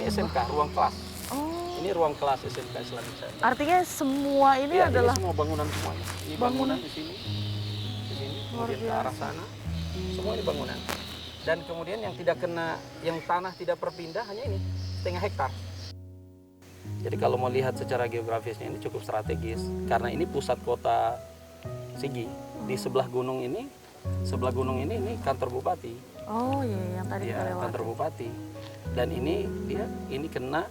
SMK, ruang kelas. Oh. Ini ruang kelas SMK Islamic Center. Artinya semua ini Iya, adalah ini semua bangunan semuanya. Ini bangunan di sini, luar kemudian ke arah biasa. sana. Semua ini bangunan. Dan kemudian yang tidak kena, yang tanah tidak berpindah hanya ini, setengah hektar. Jadi kalau mau lihat secara geografisnya ini cukup strategis karena ini pusat kota Sigi. Di sebelah gunung ini kantor bupati. Oh iya, yang tadi kita Ya, lewati. kantor bupati. Dan ini kena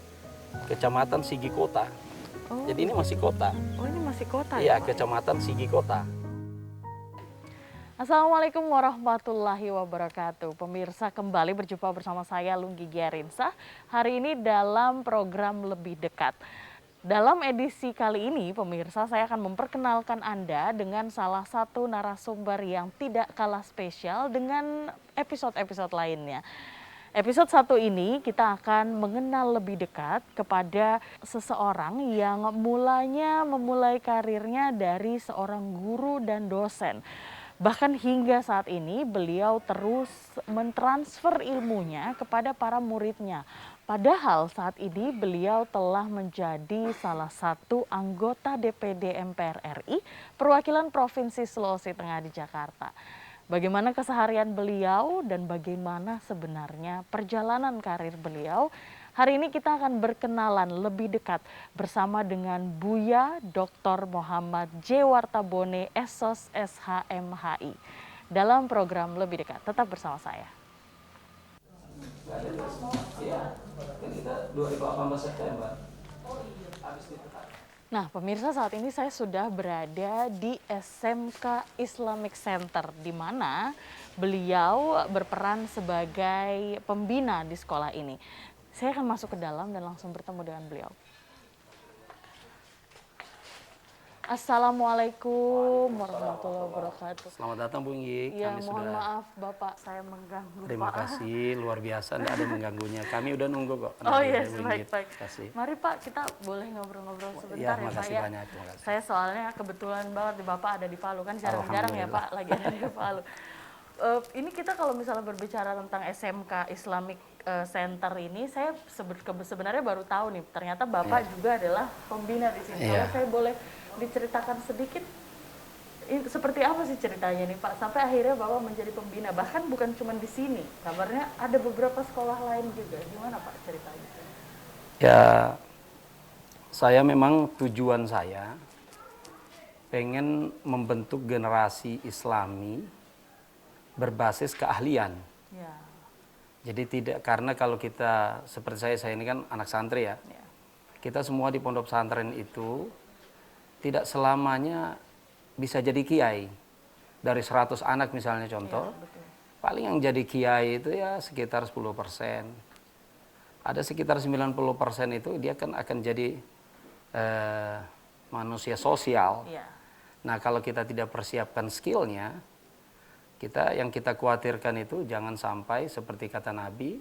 kecamatan Sigi Kota. Oh. Jadi ini masih kota. Oh ini masih kota Iya, ya Pak? kecamatan Sigi Kota. Assalamualaikum warahmatullahi wabarakatuh. Pemirsa, kembali berjumpa bersama saya Lunggi Giarinsah. Hari ini dalam program Lebih Dekat. Dalam edisi kali ini, pemirsa, saya akan memperkenalkan Anda dengan salah satu narasumber yang tidak kalah spesial dengan episode-episode lainnya. Episode 1 ini kita akan mengenal lebih dekat kepada seseorang yang memulai karirnya dari seorang guru dan dosen. Bahkan hingga saat ini beliau terus mentransfer ilmunya kepada para muridnya. Padahal saat ini beliau telah menjadi salah satu anggota DPD MPR RI perwakilan Provinsi Sulawesi Tengah di Jakarta. Bagaimana keseharian beliau dan bagaimana sebenarnya perjalanan karir beliau. Hari ini kita akan berkenalan lebih dekat bersama dengan Buya Dr. Muhammad J. Wartabone, Esos SHMHI. Dalam program Lebih Dekat, tetap bersama saya. Nah, pemirsa, saat ini saya sudah berada di SMK Islamic Center, di mana beliau berperan sebagai pembina di sekolah ini. Saya akan masuk ke dalam dan langsung bertemu dengan beliau. Assalamualaikum warahmatullahi wabarakatuh. Selamat datang Bu Inggi. Ya, mohon maaf Bapak, saya mengganggu. Terima kasih, luar biasa, tidak ada yang mengganggunya. Kami udah nunggu kok. Oh iya, baik. Kasih. Mari Pak, kita boleh ngobrol-ngobrol sebentar Ya, ya Pak makasih ya. banyak. Terima kasih. Saya soalnya kebetulan banget Bapak ada di Palu, kan jarang-jarang ya Pak lagi ada di Palu. Ini kita kalau misalnya berbicara tentang SMK Islamic Center ini, saya sebenarnya baru tahu nih, ternyata Bapak juga adalah pembina di sini. Kalau saya boleh diceritakan sedikit, seperti apa sih ceritanya nih Pak, sampai akhirnya Bapak menjadi pembina, bahkan bukan cuma di sini, kabarnya ada beberapa sekolah lain juga. Gimana Pak ceritanya? Ya, saya memang tujuan saya pengen membentuk generasi Islami berbasis keahlian. Ya. Jadi tidak, karena kalau kita seperti saya ini kan anak santri ya. Kita semua di pondok pesantren itu tidak selamanya bisa jadi kiai. Dari 100 anak misalnya contoh, paling yang jadi kiai itu ya sekitar 10%. Ada sekitar 90% itu dia kan akan jadi manusia sosial. Nah, kalau kita tidak persiapkan skillnya, yang kita khawatirkan itu jangan sampai seperti kata Nabi,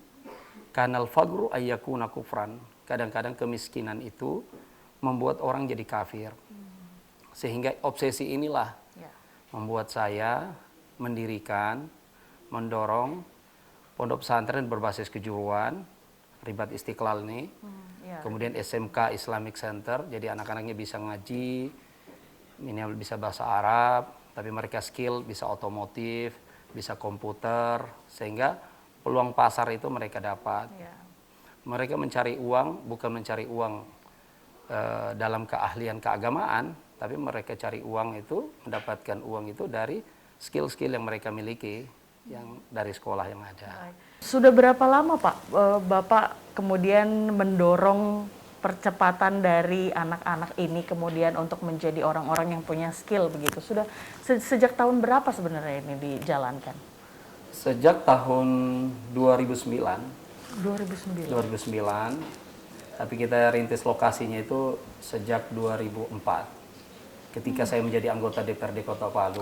kanal fagru ayyakuna kufran. Kadang-kadang kemiskinan itu membuat orang jadi kafir. Sehingga obsesi inilah membuat saya mendorong pondok pesantren berbasis kejuruan, Ribat Istiqlal ini. Kemudian SMK Islamic Center, jadi anak-anaknya bisa ngaji, minimal bisa bahasa Arab, tapi mereka skill bisa otomotif, bisa komputer, sehingga peluang pasar itu mereka dapat. Mereka mencari uang, bukan mencari uang dalam keahlian keagamaan, tapi mereka cari uang itu, mendapatkan uang itu dari skill-skill yang mereka miliki, yang dari sekolah yang ada. Sudah berapa lama Pak, Bapak kemudian mendorong percepatan dari anak-anak ini kemudian untuk menjadi orang-orang yang punya skill begitu? Sudah sejak tahun berapa sebenarnya ini dijalankan? Sejak tahun 2009. 2009. Tapi kita rintis lokasinya itu sejak 2004. Ketika saya menjadi anggota DPRD Kota Palu.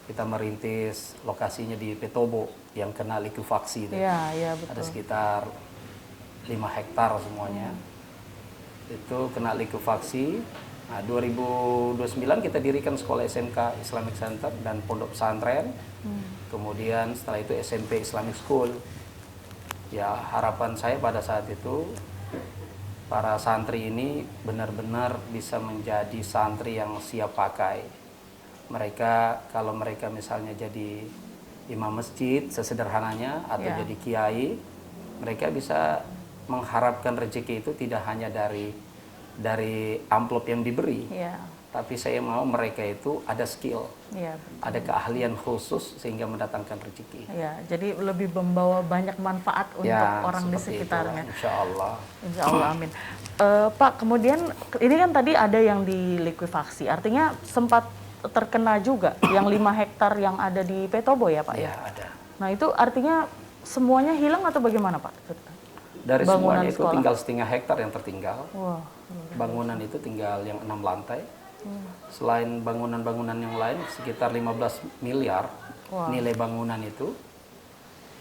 Kita merintis lokasinya di Petobo yang kena likuifaksi. Iya, betul. Ada sekitar 5 hektar semuanya. Itu kena likuifaksi. Nah, 2029 kita dirikan sekolah SMK Islamic Center dan pondok pesantren. Kemudian setelah itu SMP Islamic School. Ya, harapan saya pada saat itu para santri ini benar-benar bisa menjadi santri yang siap pakai. Mereka kalau mereka misalnya jadi imam masjid sesederhananya atau Ya. jadi kiai, mereka bisa mengharapkan rezeki itu tidak hanya dari amplop yang diberi, Ya. tapi saya mau mereka itu ada skill, Ya. ada keahlian khusus sehingga mendatangkan rezeki. Ya, jadi lebih membawa banyak manfaat untuk orang di seperti sekitarnya. itulah, insya Allah. Insya Allah, amin. Pak, kemudian ini kan tadi ada yang dilikuifaksi, artinya sempat terkena juga yang 5 hektar yang ada di Petobo ya Pak ya? Ya, ada. Nah itu artinya semuanya hilang atau bagaimana Pak? Dari Bangunan semuanya itu sekolah. tinggal setengah hektar yang tertinggal. Wah, Bangunan itu tinggal yang 6 lantai. Selain bangunan-bangunan yang lain, sekitar 15 miliar Wah. nilai bangunan itu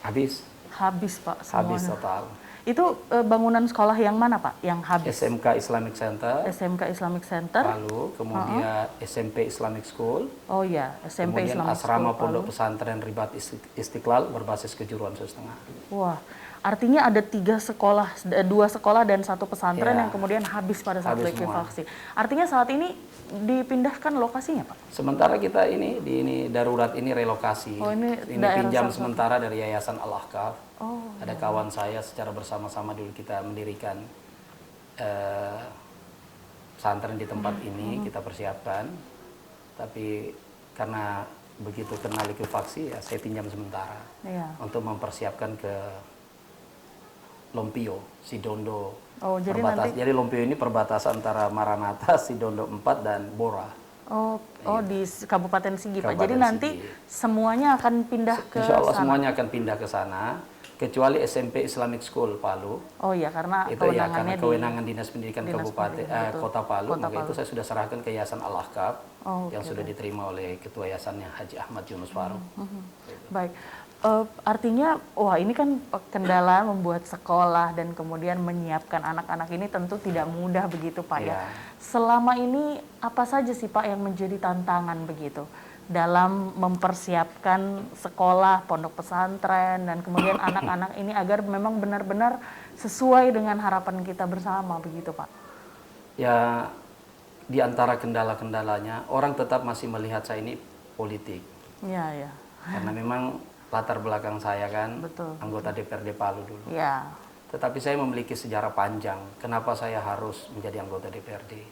habis. habis Pak Habis semuanya. total. Itu bangunan sekolah yang mana Pak yang habis? SMK Islamic Center, SMK Islamic Center. Palu, kemudian SMP Islamic School, Oh ya, SMP kemudian Islamic asrama School, pondok Palu. pesantren Ribat Istiqlal berbasis kejuruan setengah. Wah, artinya ada 3 sekolah, 2 sekolah dan 1 pesantren Ya. yang kemudian habis pada saat Habis likuifaksi. Artinya saat ini dipindahkan lokasinya Pak? Sementara kita ini darurat ini relokasi. Oh, ini Ini daerah pinjam salah satu. sementara dari Yayasan Al-Ahqaf. Oh. Ada kawan saya secara bersama-sama dulu kita mendirikan pesantren di tempat ini, kita persiapkan. Tapi karena begitu kena likuifaksi ya saya pinjam sementara Iya. untuk mempersiapkan ke Lompio, Sidondo. Oh, jadi nanti Jadi Lompio ini perbatasan antara Maranatha, Sidondo 4 dan Bora. di Kabupaten Sigi Pak. Jadi Kabupaten nanti Sigi. semuanya akan pindah ke Insya Allah sana. semuanya akan pindah ke sana, kecuali SMP Islamic School Palu. Oh ya, karena Itu ya kewenangannya karena kewenangan Dinas Pendidikan Dinas Kabupaten Pendidikan, betul. Kota Palu, Kota maka Palu. itu saya sudah serahkan ke Yayasan Al-Ahqaf Oh, yang oke, sudah diterima oleh Ketua Yayasannya Haji Ahmad Yunus Farouk. Baik. Artinya, wah ini kan kendala membuat sekolah dan kemudian menyiapkan anak-anak ini tentu tidak mudah begitu Pak ya. Iya. Selama ini apa saja sih Pak yang menjadi tantangan begitu dalam mempersiapkan sekolah, pondok pesantren dan kemudian anak-anak ini agar memang benar-benar sesuai dengan harapan kita bersama begitu Pak? Ya, di antara kendala-kendalanya orang tetap masih melihat saya ini politik. Iya, ya. Karena memang latar belakang saya kan Betul. anggota DPRD Palu dulu. Ya. Tetapi saya memiliki sejarah panjang. Kenapa saya harus menjadi anggota DPRD?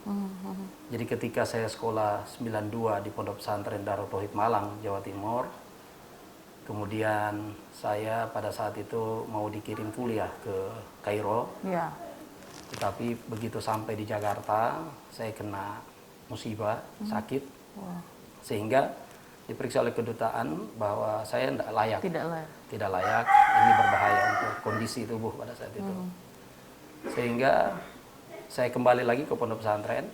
Jadi ketika saya sekolah 92 di Pondok Pesantren Darut Tauhid Malang, Jawa Timur, kemudian saya pada saat itu mau dikirim kuliah ke Kairo, Ya. tetapi begitu sampai di Jakarta, saya kena musibah, sakit, sehingga diperiksa oleh kedutaan bahwa saya tidak layak. Tidak layak, ini berbahaya untuk kondisi tubuh pada saat itu. Sehingga saya kembali lagi ke pondok pesantren.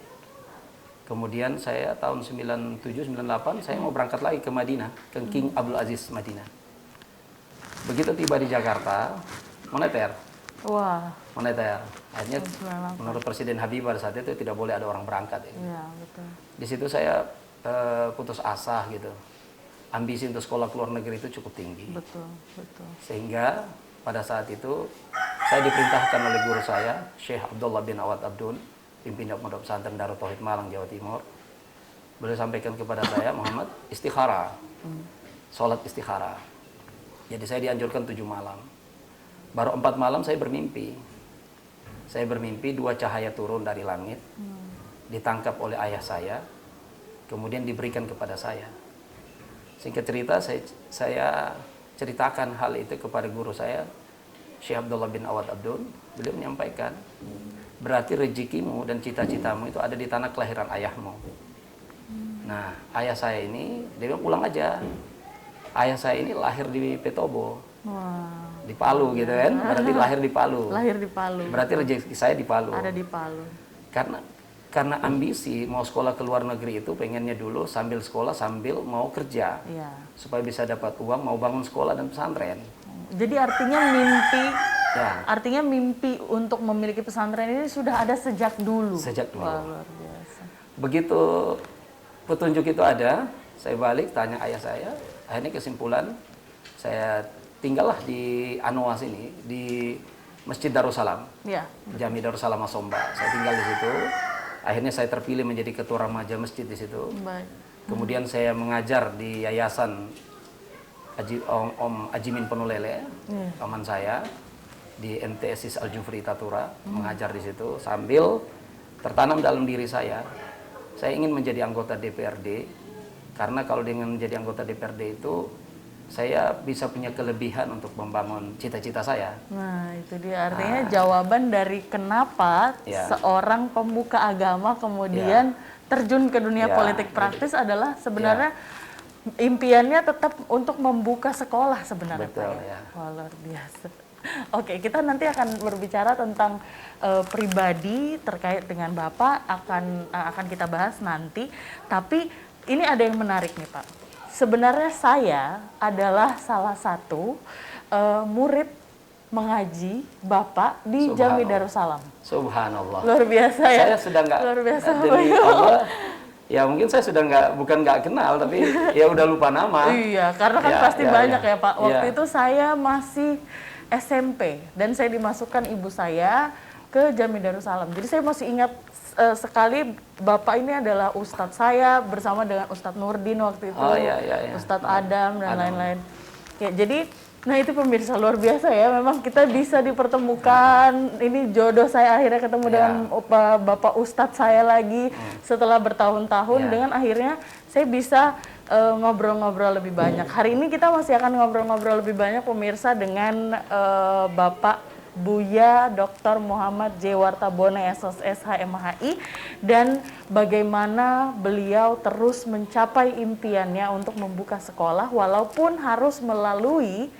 Kemudian saya tahun 97-98 saya mau berangkat lagi ke Madinah, ke King Abdul Aziz Madinah. Begitu tiba di Jakarta, moneter. Wah. Moneter. Akhirnya 98. menurut Presiden Habibie pada saat itu tidak boleh ada orang berangkat. Ya. Iya, betul. Di situ saya putus asa gitu. Ambisi untuk sekolah ke luar negeri itu cukup tinggi. Betul, betul. Sehingga pada saat itu saya diperintahkan oleh guru saya, Syekh Abdullah bin Awad Abdun, pimpinan Pondok Pesantren Darut Tauhid Malang, Jawa Timur. Beliau sampaikan kepada saya, Muhammad, istikhara. Sholat istikhara. Jadi saya dianjurkan 7 malam. Baru 4 malam saya bermimpi. Saya bermimpi 2 cahaya turun dari langit, ditangkap oleh ayah saya, kemudian diberikan kepada saya. Singkat cerita, saya ceritakan hal itu kepada guru saya, Syekh Abdullah bin Awad Abdun. Beliau menyampaikan, berarti rezekimu dan cita-citamu itu ada di tanah kelahiran ayahmu. Nah, ayah saya ini, dia bilang pulang aja. Ayah saya ini lahir di Petobo, Wah. di Palu gitu kan, berarti lahir di Palu. Lahir di Palu. Berarti rezeki saya di Palu. Ada di Palu. Karena ambisi mau sekolah ke luar negeri itu pengennya dulu sambil sekolah sambil mau kerja. Iya. Supaya bisa dapat uang mau bangun sekolah dan pesantren. Jadi Ya, artinya mimpi untuk memiliki pesantren ini sudah ada sejak dulu. sejak dulu. Wah, luar biasa. Begitu petunjuk itu ada, saya balik tanya ayah saya. Akhirnya kesimpulan saya tinggallah di Anoa sini, di Masjid Darussalam, Ya. Jami Darussalam Masomba. Saya tinggal di situ. Akhirnya saya terpilih menjadi ketua remaja masjid di situ. Baik. Kemudian saya mengajar di yayasan Om Ajimin Penulele, paman saya, di MTSIS Al-Jufri Tatura, mengajar di situ sambil tertanam dalam diri saya ingin menjadi anggota DPRD, karena kalau dengan menjadi anggota DPRD itu saya bisa punya kelebihan untuk membangun cita-cita saya. Nah, itu dia artinya jawaban dari kenapa seorang pemuka agama kemudian terjun ke dunia politik praktis adalah sebenarnya impiannya tetap untuk membuka sekolah sebenarnya. Betul, Pak. ya. Wah, luar biasa. Oke, kita nanti akan berbicara tentang pribadi terkait dengan Bapak, akan kita bahas nanti. Tapi ini ada yang menarik nih Pak. Sebenarnya saya adalah salah satu murid mengaji Bapak di Jami Darussalam. Subhanallah. Luar biasa ya. Saya sudah nggak, luar biasa. demi Allah, ya mungkin saya sudah bukan nggak kenal, tapi ya udah lupa nama. Iya, karena kan pasti banyak ya Pak. Waktu itu saya masih SMP dan saya dimasukkan ibu saya ke Jami Darussalam. Jadi saya masih ingat sekali Bapak ini adalah ustadz saya bersama dengan Ustadz Nurdin waktu itu, Ustadz Adam dan lain-lain. Ya, jadi nah itu pemirsa luar biasa ya. Memang kita bisa dipertemukan. Ini jodoh saya akhirnya ketemu dengan Bapak Ustadz saya lagi setelah bertahun-tahun dengan akhirnya saya bisa ngobrol-ngobrol lebih banyak. Hari ini kita masih akan ngobrol-ngobrol lebih banyak pemirsa dengan Bapak Buya Dr. Muhammad J. Wartabone SSHMHI dan bagaimana beliau terus mencapai impiannya untuk membuka sekolah walaupun harus melalui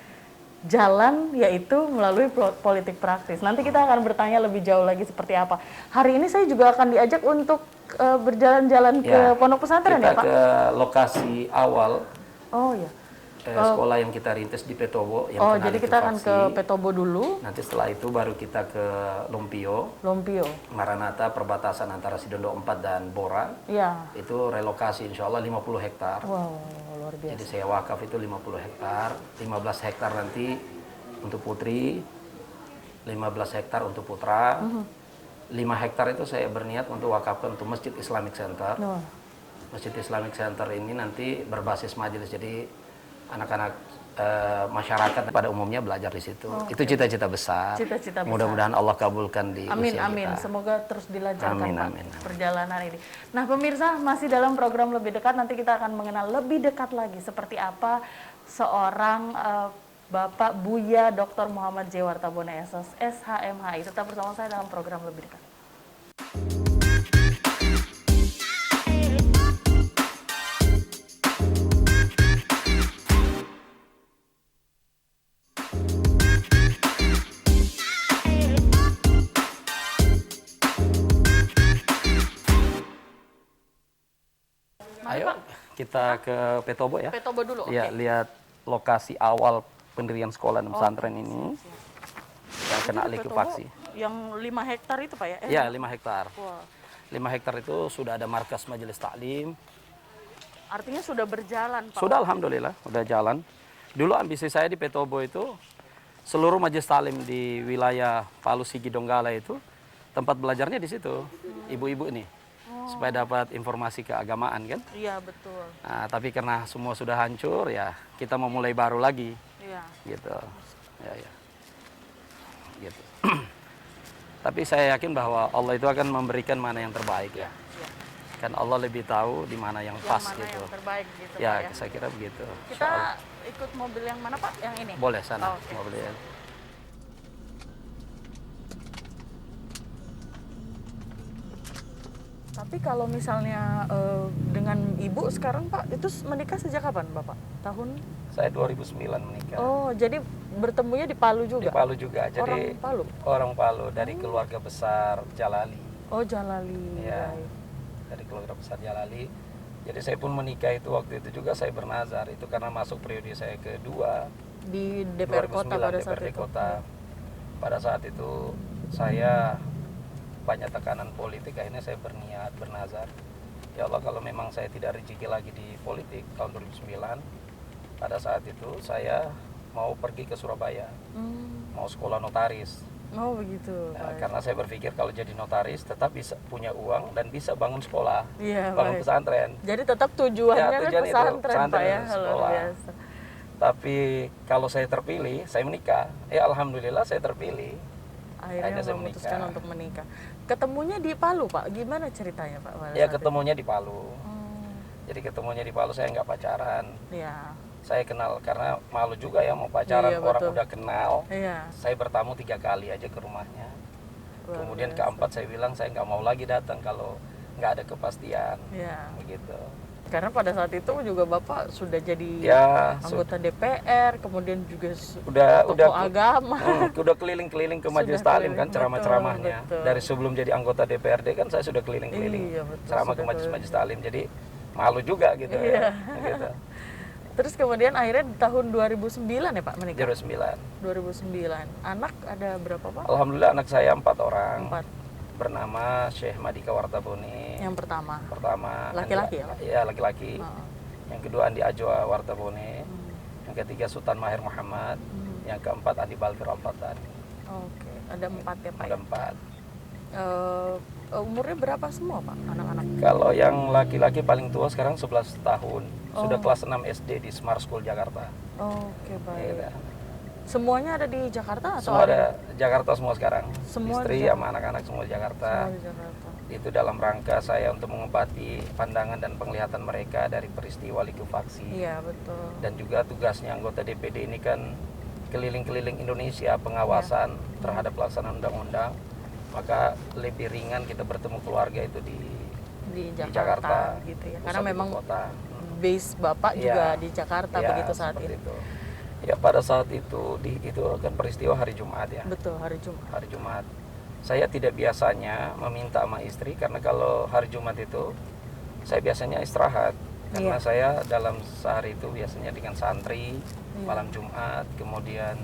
jalan yaitu melalui politik praktis. Nanti kita akan bertanya lebih jauh lagi seperti apa. Hari ini saya juga akan diajak untuk berjalan-jalan ke pondok pesantren ya Pak? Kita ke lokasi awal. Oh ya. Sekolah yang kita rintis di Petobo. Yang jadi kita akan ke Petobo dulu. Nanti setelah itu baru kita ke Lompio. Maranata, perbatasan antara Sidondo 4 dan Bora. Iya. Itu relokasi insya Allah 50 hektar. Wow, luar biasa. Jadi saya wakaf itu 50 hektar. 15 hektar nanti untuk putri. 15 hektar untuk putra. 5 hektar itu saya berniat untuk wakafkan untuk Masjid Islamic Center. Masjid Islamic Center ini nanti berbasis majelis. Jadi anak-anak masyarakat pada umumnya belajar di situ. Itu cita-cita besar. Mudah-mudahan Allah kabulkan di usia kita. Semoga terus dilancarkan perjalanan ini. Nah pemirsa, masih dalam program lebih dekat, nanti kita akan mengenal lebih dekat lagi seperti apa seorang Bapak Buya Dr. Muhammad J. Wartabone SHMHI. Tetap bersama saya dalam program lebih dekat. Ayo kita ke Petobo ya. Petobo dulu. Ya, lihat lokasi awal pendirian sekolah dan pesantren ini. Yang kena likuifaksi. Yang 5 hektar itu Pak ya? Ya, 5 hektar. 5 hektar itu sudah ada markas majelis taklim. Artinya sudah berjalan Pak? Sudah alhamdulillah, sudah jalan. Dulu ambisi saya di Petobo itu, seluruh majelis taklim di wilayah Palu Sigi Donggala itu, tempat belajarnya di situ. Ibu-ibu ini. Supaya dapat informasi keagamaan kan? Iya betul. Nah, tapi karena semua sudah hancur ya kita mau mulai baru lagi. Iya. Gitu. Ya. Gitu. Tapi saya yakin bahwa Allah itu akan memberikan mana yang terbaik ya. Kan Allah lebih tahu di mana yang pas mana gitu. Yang terbaik gitu ya, Pak ya. Saya kira begitu. Kita ikut mobil yang mana Pak? Yang ini? Boleh sana. Mobil yang. Tapi kalau misalnya dengan ibu sekarang Pak, itu menikah sejak kapan Bapak? Tahun? Saya 2009 menikah. Oh, jadi bertemunya di Palu juga? Di Palu juga. Jadi orang Palu? Orang Palu, dari keluarga besar Jalali. Oh, Jalali. Ya, dari keluarga besar Jalali. Jadi saya pun menikah itu waktu itu juga saya bernazar. Itu karena masuk periode saya kedua. Di DPR Kota pada saat DPRD itu? Kota. Pada saat itu saya banyak tekanan politik, akhirnya saya berniat bernazar, ya Allah kalau memang saya tidak rezeki lagi di politik tahun 2009, pada saat itu saya mau pergi ke Surabaya, Hmm. mau sekolah notaris. Oh begitu. Nah, Baik. karena saya berpikir kalau jadi notaris tetap bisa punya uang dan bisa bangun sekolah, Iya, bangun baik. pesantren. Jadi tetap tujuannya Ya, kan tujuan itu, pesantren Pak pesantren ya, dan luar sekolah. biasa. Tapi kalau saya terpilih, saya menikah. Ya alhamdulillah saya terpilih. Akhirnya saya memutuskan menikah. untuk menikah. Ketemunya di Palu Pak, gimana ceritanya Pak pada Ya saat itu? ketemunya di Palu. Hmm, Jadi ketemunya di Palu, saya nggak pacaran. ya, Saya kenal karena malu juga ya mau pacaran, Iya, orang betul. udah kenal. iya. Saya bertamu 3 kali aja ke rumahnya. Luar Kemudian biasa. keempat saya bilang saya nggak mau lagi datang kalau nggak ada kepastian. Iya. Begitu. Karena pada saat itu juga Bapak sudah jadi Ya anggota DPR, kemudian juga udah tokoh agama. udah keliling-keliling ke Majelis Sudah Taklim kan keliling, ceramah-ceramahnya. betul, betul. Dari sebelum jadi anggota DPRD kan saya sudah keliling-keliling Iya, betul, ceramah ke sudah Majelis Taklim. Jadi malu juga gitu Iya. ya. Gitu. Terus kemudian akhirnya di tahun 2009 ya Pak menikah? 09. 2009. Anak ada berapa Pak? Alhamdulillah anak saya 4 orang. 4. Bernama Syekh Madika Wartabone. Yang pertama. Pertama Laki-laki ya, Pak? Ya laki-laki. Oh. Yang kedua Andi Ajwa Wartabone. Hmm. Yang ketiga Sultan Mahir Muhammad. Yang keempat Andi Balfir Al-Fatani. Oke, ada 4 ya Pak. Ada Ya? 4. Umurnya berapa semua Pak anak-anak? Kalau yang laki-laki paling tua sekarang 11 tahun. Sudah Oh. kelas 6 SD di Smart School Jakarta. Oke, baik. Gitu. Semuanya ada di Jakarta atau Semua ada Jakarta semua sekarang. Semua Istri di sama anak-anak semua di Jakarta. Semua di Jakarta. Itu dalam rangka saya untuk mengobati pandangan dan penglihatan mereka dari peristiwa likuifaksi. Iya, betul. Dan juga tugasnya anggota DPD ini kan keliling-keliling Indonesia pengawasan terhadap pelaksanaan undang-undang. Maka lebih ringan kita bertemu keluarga itu di Jakarta gitu ya. pusat Karena ibu memang kota. base Bapak Iya. juga di Jakarta Ya, begitu saat seperti itu. itu. Ya pada saat itu itu kan peristiwa hari Jumat ya. Betul, hari Jumat. Hari Jumat. Saya tidak biasanya meminta sama istri karena kalau hari Jumat itu saya biasanya istirahat karena Iya. saya dalam sehari itu biasanya dengan santri Iya. malam Jumat, kemudian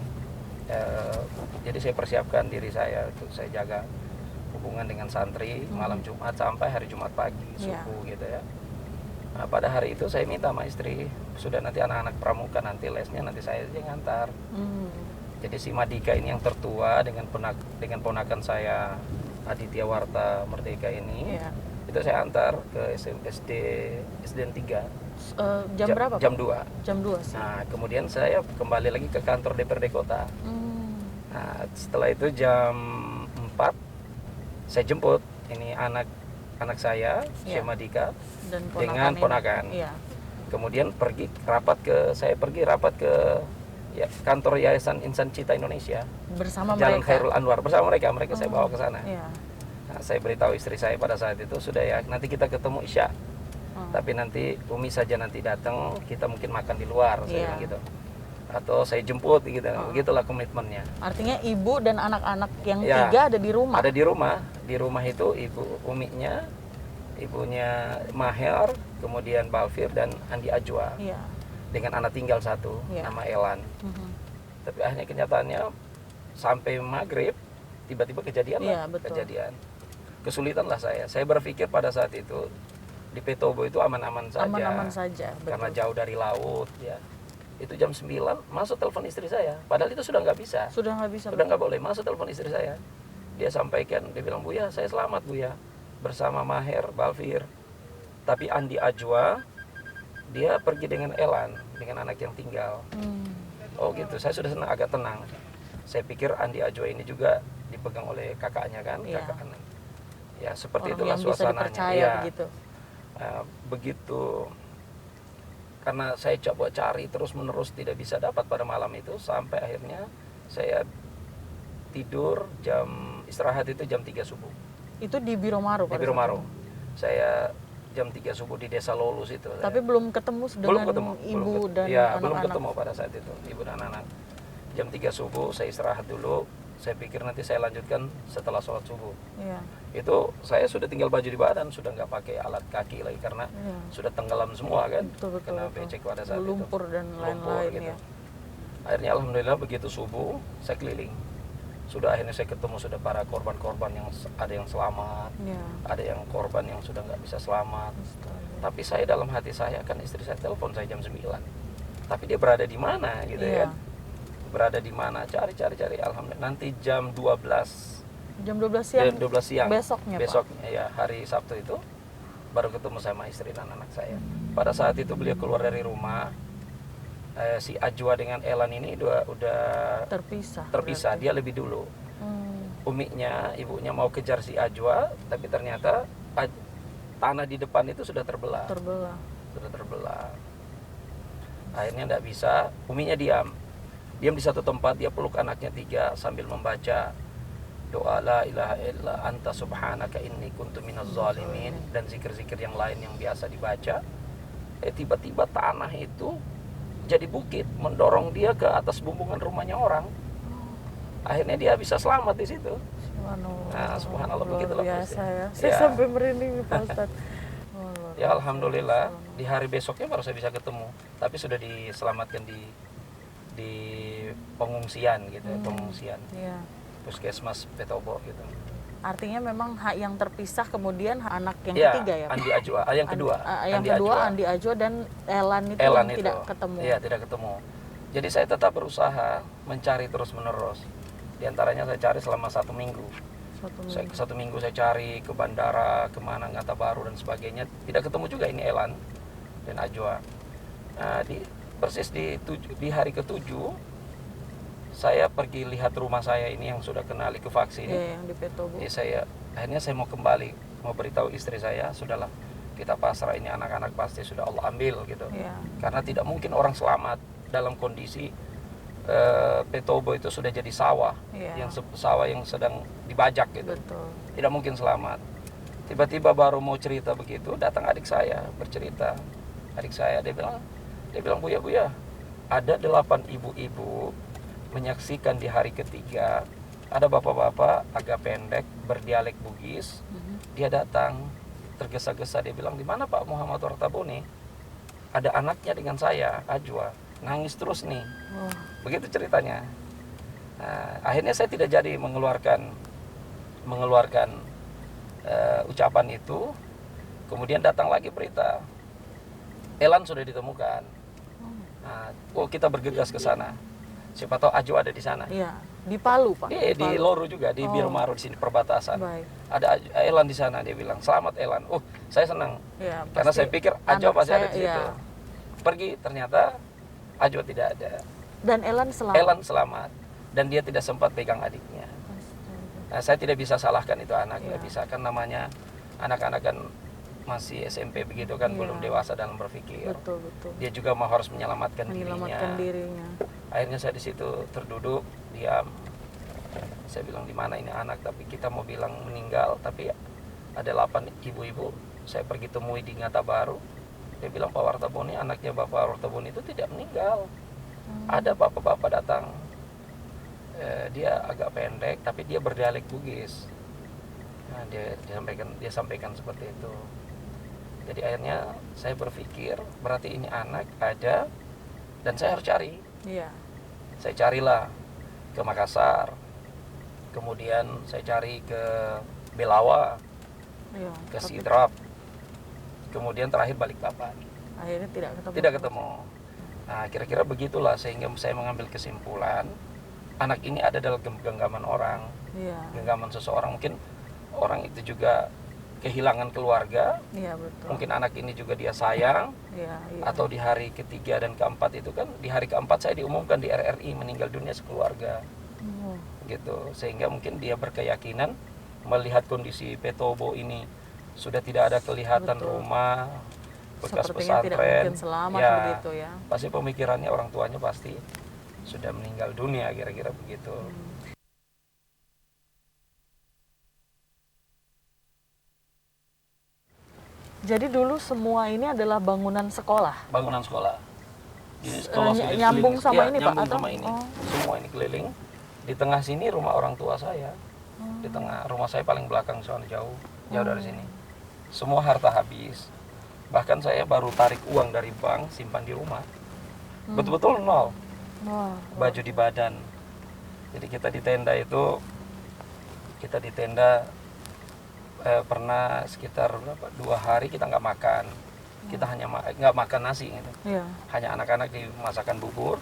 jadi saya persiapkan diri saya untuk saya jaga hubungan dengan santri malam Jumat sampai hari Jumat pagi Iya. subuh gitu ya. Nah, pada hari itu saya minta sama istri, sudah nanti anak-anak pramuka nanti lesnya nanti saya aja yang ngantar. Hmm. Jadi si Madika ini yang tertua dengan ponakan saya Aditya Warta Merdeka ini, Iya. itu saya antar ke SDN 3 Jam berapa Pak? jam 2. Jam 2 sih. Nah kemudian saya kembali lagi ke kantor DPRD Kota. Hmm. Nah setelah itu jam 4 saya jemput ini anak saya Iya. Syekh Madika Dan dengan ini. ponakan. Iya. Kemudian saya pergi rapat ke ya, kantor Yayasan Insan Cita Indonesia. Bersama Jalan mereka. Khairul Anwar bersama mereka saya bawa ke sana. Iya. Nah, saya beritahu istri saya pada saat itu sudah ya nanti kita ketemu Isya. Tapi nanti Umi saja nanti datang, kita mungkin makan di luar saya Iya. bilang gitu. Atau saya jemput gitu. Begitulah komitmennya. Artinya ibu dan anak-anak yang Ya. 3 ada di rumah. Ada di rumah. Di rumah itu ibu Uminya, ibunya Maher, kemudian Balfir dan Andi Ajwa. Iya. Dengan anak tinggal 1 Iya. nama Elan. Mhm. Tapi akhirnya kenyataannya sampai maghrib tiba-tiba kejadian Iya, lah, betul. kejadian. Kesulitan lah saya. Saya berpikir pada saat itu di Petobo itu aman-aman saja. Aman-aman saja, betul. Karena jauh dari laut ya. Itu jam 9 masuk telepon istri saya. Padahal itu sudah nggak bisa. Sudah nggak bisa. Sudah nggak boleh masuk telepon istri saya. Dia sampaikan, dia bilang Buya saya selamat Buya bersama Maher, Balfir. Tapi Andi Ajwa dia pergi dengan Elan, dengan anak yang tinggal. Oh gitu, saya sudah agak tenang. Saya pikir Andi Ajwa ini juga dipegang oleh kakaknya kan, Iya. kakak anak. Ya seperti Orang itulah yang bisa suasananya. dipercaya Iya. begitu. Begitu, karena saya coba cari terus menerus tidak bisa dapat pada malam itu sampai akhirnya saya tidur istirahat itu jam 3 subuh Itu di Biro Maru. di pada Biro saat Maru. itu? Saya jam 3 subuh di Desa Lolus itu. Tapi belum ketemu dengan ibu dan ya, belum anak-anak. ketemu pada saat itu ibu dan anak. Jam 3 subuh saya istirahat dulu. Saya pikir nanti saya lanjutkan setelah sholat subuh. Iya. Itu saya sudah tinggal baju di badan, sudah nggak pakai alat kaki lagi karena Iya. sudah tenggelam semua kan, Betul, kena betul. becek pada saat Lumpur itu. dan Lumpur lain-lain gitu. ya. Akhirnya alhamdulillah begitu subuh saya keliling. Sudah akhirnya saya ketemu sudah para korban-korban yang ada yang selamat, Iya. ada yang korban yang sudah nggak bisa selamat. Astaga. Tapi saya dalam hati saya kan istri saya telepon saya jam 9. Tapi dia berada di mana gitu Iya. ya. berada di mana, cari. Alhamdulillah nanti jam 12 Jam 12 siang. 12 siang Besoknya, Pak? besoknya ya, hari Sabtu itu baru ketemu sama istri dan anak saya. Pada saat itu beliau keluar dari rumah, si Ajwa dengan Elan ini udah terpisah. Dia lebih dulu. Uminya, ibunya mau kejar si Ajwa, tapi ternyata tanah di depan itu sudah terbelah. Sudah terbelah. Akhirnya tidak bisa. Uminya diam di satu tempat. Dia peluk anaknya 3 sambil membaca doa la ilaha illa anta subhanaka inni kuntu minaz zalimin dan zikir-zikir yang lain yang biasa dibaca. Tiba-tiba tanah itu jadi bukit mendorong dia ke atas bumbungan rumahnya orang. Akhirnya dia bisa selamat di situ. Nah, subhanallah, begitulah biasa ya. Saya sampai merinding, Pak Ustadz. Ya alhamdulillah, di hari besoknya baru saya bisa ketemu, tapi sudah diselamatkan di pengungsian gitu, pengungsian. Puskesmas Petobo gitu. Artinya memang hak yang terpisah, kemudian anak yang ya, ketiga ya, Pak? Andi Ajwa, yang kedua. Andi Ajwa dan Elan itu tidak ketemu. Iya, tidak ketemu. Jadi saya tetap berusaha mencari terus-menerus. Di antaranya saya cari selama 1 minggu. Satu minggu saya cari ke bandara, kemana, Ngata Baru dan sebagainya. Tidak ketemu juga ini Elan dan Ajwa. Nah, persis di hari ke-7, saya pergi lihat rumah saya ini yang sudah kena likuifaksi ini. Yang di Petobo. Akhirnya saya mau kembali, mau beritahu istri saya, sudahlah kita pasrah, ini anak-anak pasti sudah Allah ambil gitu. Karena tidak mungkin orang selamat dalam kondisi Petobo itu sudah jadi sawah, sawah yang sedang dibajak gitu. Betul. Tidak mungkin selamat. Tiba-tiba baru mau cerita begitu, datang adik saya bercerita. Adik saya dia bilang Buya, ada 8 ibu-ibu menyaksikan di hari ketiga ada bapak-bapak agak pendek berdialek Bugis. Dia datang tergesa-gesa, dia bilang, di mana Pak Muhammad Wartabuni? Ada anaknya dengan saya, Ajwa, nangis terus nih. Begitu ceritanya. Nah, akhirnya saya tidak jadi mengeluarkan ucapan itu. Kemudian datang lagi berita, Elan sudah ditemukan. Nah, kita bergegas ke sana. Siapa tahu Ajwa ada di sana. Iya, di Palu, Pak. Di Loru juga, di Birumaru di sini perbatasan. Baik. Ada Elan di sana, dia bilang, "Selamat Elan." Saya senang. Karena saya pikir Ajwa pasti ada di situ. Pergi, ternyata Ajwa tidak ada. Dan Elan selamat. Elan selamat. Dan dia tidak sempat pegang adiknya. Nah, saya tidak bisa salahkan itu anak, tidak bisa, kan namanya anak-anak kan masih SMP begitu kan, belum dewasa dalam berpikir. Betul. Dia juga mau harus menyelamatkan dirinya. Akhirnya saya di situ terduduk, diam. Saya bilang, di mana ini anak? Tapi kita mau bilang meninggal, tapi ada 8 ibu-ibu. Saya pergi temui di Ngata Baru. Dia bilang, Pak Wartabuni, anaknya Bapak Wartabuni itu tidak meninggal. Ada bapak-bapak datang. Dia agak pendek, tapi dia berdialek Bugis. Nah, dia sampaikan seperti itu. Jadi akhirnya saya berpikir, berarti ini anak ada dan saya harus cari. Saya carilah ke Makassar, kemudian saya cari ke Belawa, ke Sidrap, kemudian terakhir Balikpapan. Akhirnya tidak ketemu. Nah, kira-kira begitulah sehingga saya mengambil kesimpulan, anak ini ada dalam genggaman orang, genggaman seseorang. Mungkin orang itu juga kehilangan keluarga, mungkin anak ini juga dia sayang, atau di hari ketiga dan keempat itu kan, di hari keempat saya diumumkan di RRI meninggal dunia sekeluarga, gitu. Sehingga mungkin dia berkeyakinan melihat kondisi Petobo ini sudah tidak ada kelihatan rumah, bekas pesantren, tidak mungkin selamat begitu ya. Pasti pemikirannya orang tuanya pasti sudah meninggal dunia, kira-kira begitu. Jadi dulu semua ini adalah bangunan sekolah? Bangunan sekolah. Nyambung sama ini, Pak? Nyambung sama ini. Semua ini keliling. Di tengah sini rumah orang tua saya. Di tengah, rumah saya paling belakang, soalnya jauh dari sini. Semua harta habis. Bahkan saya baru tarik uang dari bank, simpan di rumah. Betul-betul nol. Baju di badan. Jadi kita di tenda itu, pernah sekitar 2 hari kita nggak makan. Kita hanya nggak makan nasi gitu. Hanya anak-anak dimasakkan bubur,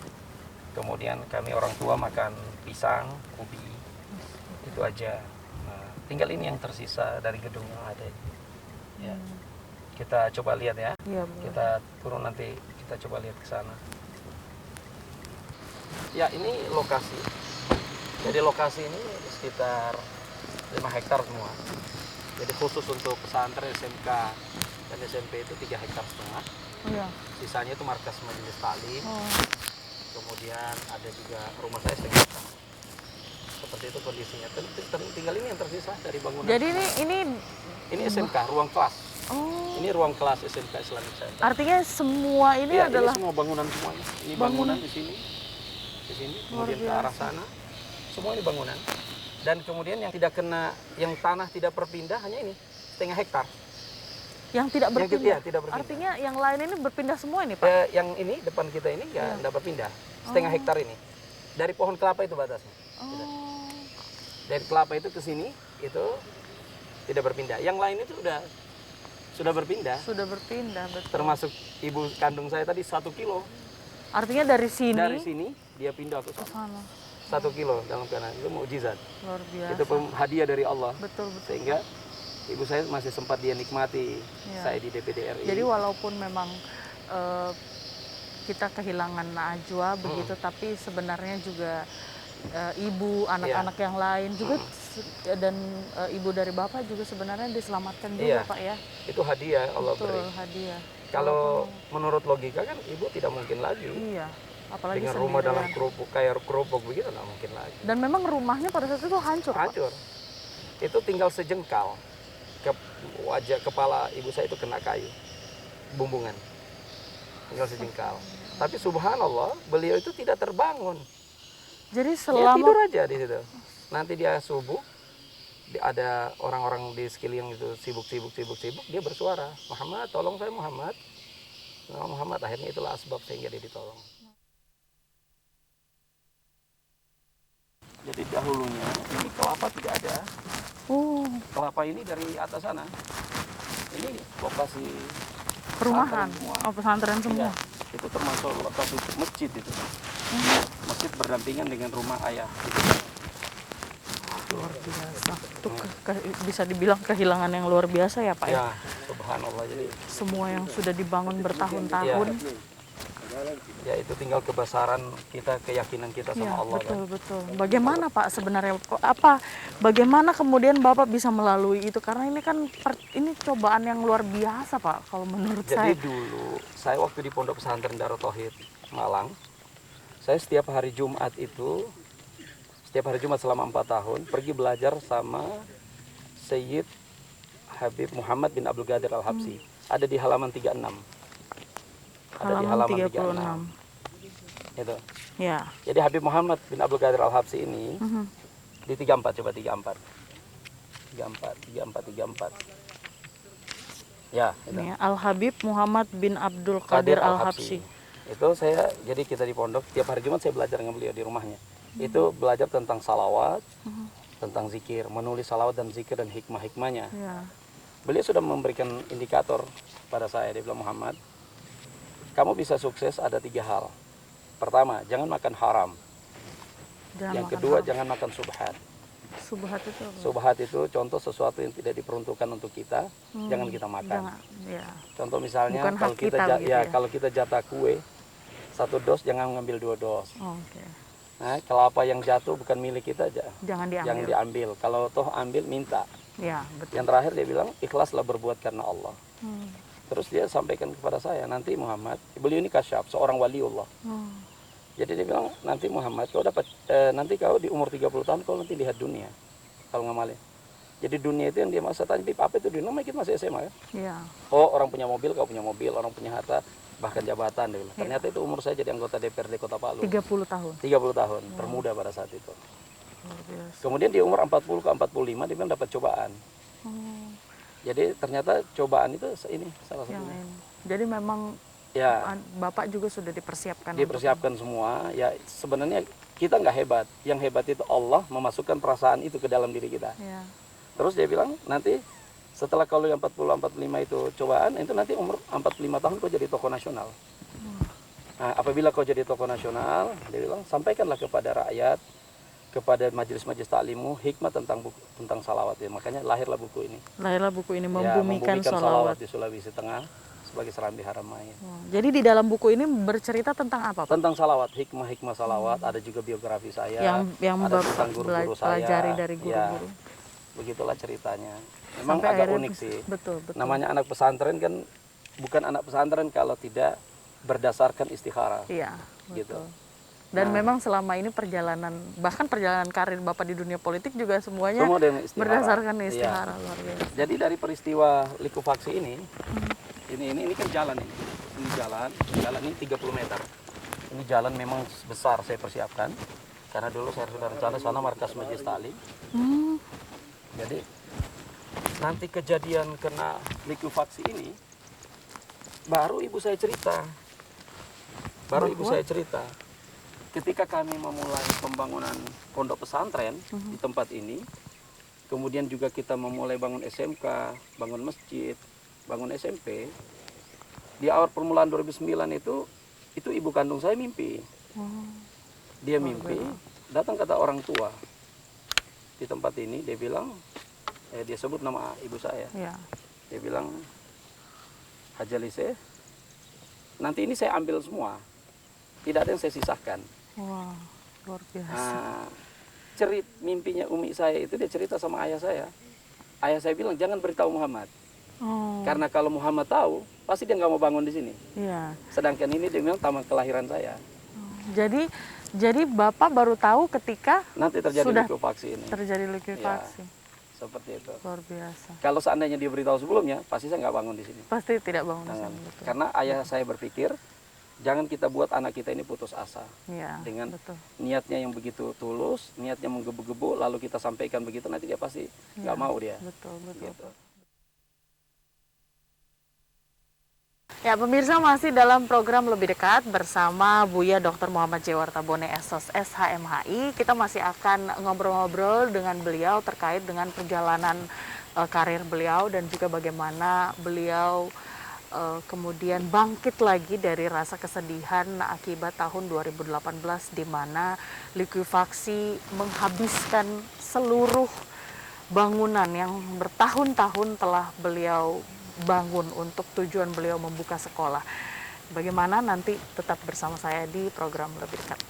Kemudian kami orang tua makan pisang, ubi, itu aja. Nah, tinggal ini yang tersisa dari gedung yang ada. Ya. Kita coba lihat ya. Iya, boleh. Kita turun nanti, kita coba lihat ke sana. Ya, ini lokasi. Jadi lokasi ini sekitar 5 hektar semua. Jadi khusus untuk pesantren SMK dan SMP itu 3,5 hektar. Iya. Sisanya itu markas majelis taklim. Oh. Kemudian ada juga rumah saya setengah hektar. Seperti itu kondisinya. Tinggal ini yang tersisa dari bangunan. Jadi ini SMK, ruang kelas. oh. Ini ruang kelas SMK Islamic Center. Artinya semua ini Iya, adalah ini semua bangunan semuanya. Ini bangunan di sini, kemudian ke arah sana. Semua ini bangunan. Dan kemudian yang tidak kena, yang tanah tidak berpindah hanya ini, setengah hektar. yang tidak berpindah. Tidak berpindah. Artinya yang lain ini berpindah semua ini, Pak? Yang ini depan kita ini nggak berpindah. Setengah hektar ini. Dari pohon kelapa itu batasnya. Oh. Dari kelapa itu ke sini itu tidak berpindah. Yang lain itu sudah berpindah. Sudah berpindah, betul. Termasuk ibu kandung saya tadi 1 kilo. Artinya dari sini. Dari sini dia pindah ke sana. 1 kilo dalam keadaan itu mukjizat. Luar biasa. Itu hadiah dari Allah. Betul. Sehingga ibu saya masih sempat dia nikmati saya di DPD RI. Jadi walaupun memang kita kehilangan Najwa begitu, tapi sebenarnya juga ibu, anak-anak yang lain juga dan ibu dari Bapak juga sebenarnya diselamatkan juga, Pak ya. Itu hadiah Allah beri. Betul, hadiah. Kalau menurut logika kan ibu tidak mungkin lagi. Iya. Apalagi dengan rumah dalam kerupuk, kayak kerupuk begitu nggak mungkin lagi. Dan memang rumahnya pada saat itu hancur. Hancur. Pak. Itu tinggal sejengkal. Wajah kepala ibu saya itu kena kayu, bumbungan. Tinggal sejengkal. Tapi subhanallah, beliau itu tidak terbangun. Jadi dia tidur aja di situ. Nanti dia subuh, ada orang-orang di sekeliling itu sibuk, dia bersuara, Muhammad, tolong saya Muhammad. Nah, Muhammad, akhirnya itulah asbab sehingga dia ditolong. Jadi dahulunya ini kelapa tidak ada. Kelapa ini dari atas sana. Ini lokasi perumahan, pesantren semua. Ya, itu termasuk lokasi masjid itu. Masjid berdampingan dengan rumah ayah. Luar biasa. Itu bisa dibilang kehilangan yang luar biasa ya, Pak? Ya, subhanallah. Jadi semua yang sudah dibangun bertahun-tahun. Ya, itu tinggal kebesaran kita, keyakinan kita sama Allah. Betul. Bagaimana Pak sebenarnya? Bagaimana kemudian Bapak bisa melalui itu? Karena ini kan ini cobaan yang luar biasa, Pak, kalau menurut saya. Jadi dulu saya waktu di Pondok Pesantren Darut Tauhid Malang, saya setiap hari Jumat selama 4 tahun pergi belajar sama Sayyid Habib Muhammad bin Abdul Qadir Al-Habsyi. Ada di halaman 36. Ada di halaman 36. Itu. Ya. Jadi Habib Muhammad bin Abdul Qadir Al-Habsyi ini di 34, coba 34. 34. Ya, itu. Al-Habib Muhammad bin Abdul Qadir Al-Habsyi. Itu saya, jadi kita di pondok, tiap hari Jumat saya belajar dengan beliau di rumahnya. Itu belajar tentang salawat, tentang zikir, menulis salawat dan zikir dan hikmah-hikmahnya. Ya. Beliau sudah memberikan indikator pada saya, dia bilang, Muhammad, kamu bisa sukses ada 3 hal. Pertama, jangan makan haram. Yang kedua, jangan makan subhat. Subhat itu apa? Subhat itu contoh sesuatu yang tidak diperuntukkan untuk kita, jangan kita makan. Contoh misalnya kalau kita jatah kue 1 dos, jangan ngambil 2 dos. Nah, kelapa yang jatuh bukan milik kita, jangan diambil. Kalau toh ambil, minta. Ya, betul. Yang terakhir dia bilang, ikhlaslah berbuat karena Allah. Terus dia sampaikan kepada saya, nanti Muhammad, beliau ini kasyaf, seorang waliullah. Jadi dia bilang, nanti Muhammad, kau dapat, nanti kau di umur 30 tahun, kau nanti lihat dunia. Kalau ngamalin. Jadi dunia itu yang dia masa tanya, apa itu dunia? Namanya kita masih SMA kan? Ya. Oh, orang punya mobil, kau punya mobil, orang punya harta, bahkan jabatan. Dia bilang. Ternyata itu umur saya jadi anggota DPRD Kota Palu. 30 tahun? 30 tahun, termuda pada saat itu. Kemudian di umur 40 ke 45, dia bilang dapat cobaan. Jadi ternyata cobaan itu ini salah satunya. Jadi memang Bapak juga sudah dipersiapkan. Dipersiapkan semua. Ya sebenarnya kita nggak hebat. Yang hebat itu Allah memasukkan perasaan itu ke dalam diri kita. Ya. Terus dia bilang nanti setelah kalau yang 40-45 itu cobaan, itu nanti umur 45 tahun kau jadi tokoh nasional. Nah, apabila kau jadi tokoh nasional, dia bilang, sampaikanlah kepada rakyat, kepada majelis-majelis taklimmu hikmah tentang salawat. Ya, makanya lahirlah buku ini. Lahirlah buku ini, Ya, membumikan salawat sholawat. di Sulawesi Tengah sebagai serambi haramain. Jadi di dalam buku ini bercerita tentang apa, Pak? Tentang salawat, hikmah-hikmah salawat, ada juga biografi saya, Yang ada Bapak tentang guru-guru saya. pelajari dari guru-guru. Ya, begitulah ceritanya. Memang Sampai agak akhirnya, unik sih. Betul. Namanya anak pesantren kan bukan anak pesantren kalau tidak berdasarkan istikharah. Iya, Gitu. betul. Dan memang selama ini bahkan perjalanan karir Bapak di dunia politik juga semuanya Semua dengan istikharah. berdasarkan Iya. istikharah, luar biasa. Jadi dari peristiwa likuifaksi ini kan jalan ini. Ini jalan ini 30 meter. Ini jalan memang besar saya persiapkan. Karena dulu saya sudah rencana sana markas majelis taklim. Jadi nanti kejadian kena likuifaksi ini baru ibu saya cerita. Ketika kami memulai pembangunan pondok pesantren di tempat ini, kemudian juga kita memulai bangun SMK, bangun masjid, bangun SMP. Di awal permulaan 2009 itu ibu kandung saya mimpi. Dia mimpi, datang kata orang tua di tempat ini, dia bilang, dia sebut nama ibu saya. Ya. Dia bilang, Haji Alise, nanti ini saya ambil semua, tidak ada yang saya sisahkan. Wah, luar biasa. Mimpinya umi saya itu dia cerita sama ayah saya. Ayah saya bilang jangan beritahu Muhammad. Karena kalau Muhammad tahu, pasti dia nggak mau bangun di sini. Iya. Sedangkan ini dia bilang taman kelahiran saya. Jadi Bapak baru tahu ketika Nanti terjadi likuifaksi ini. terjadi likuifaksi. Ya, seperti itu. Luar biasa. Kalau seandainya dia beritahu sebelumnya, pasti saya nggak bangun di sini. Pasti tidak bangun di Jangan. sana, betul. Karena ayah saya berpikir, jangan kita buat anak kita ini putus asa. Iya, Dengan betul. niatnya yang begitu tulus, niatnya menggebu-gebu, lalu kita sampaikan begitu, nanti dia pasti nggak mau dia. Betul. Gitu. Ya, pemirsa, masih dalam program Lebih Dekat bersama Buya Dr. Muhammad J. Wartabone SOS SHMHI. Kita masih akan ngobrol-ngobrol dengan beliau terkait dengan perjalanan karir beliau dan juga bagaimana beliau kemudian bangkit lagi dari rasa kesedihan akibat tahun 2018 di mana likuifaksi menghabiskan seluruh bangunan yang bertahun-tahun telah beliau bangun untuk tujuan beliau membuka sekolah. Bagaimana nanti tetap bersama saya di program Lebih Dekat.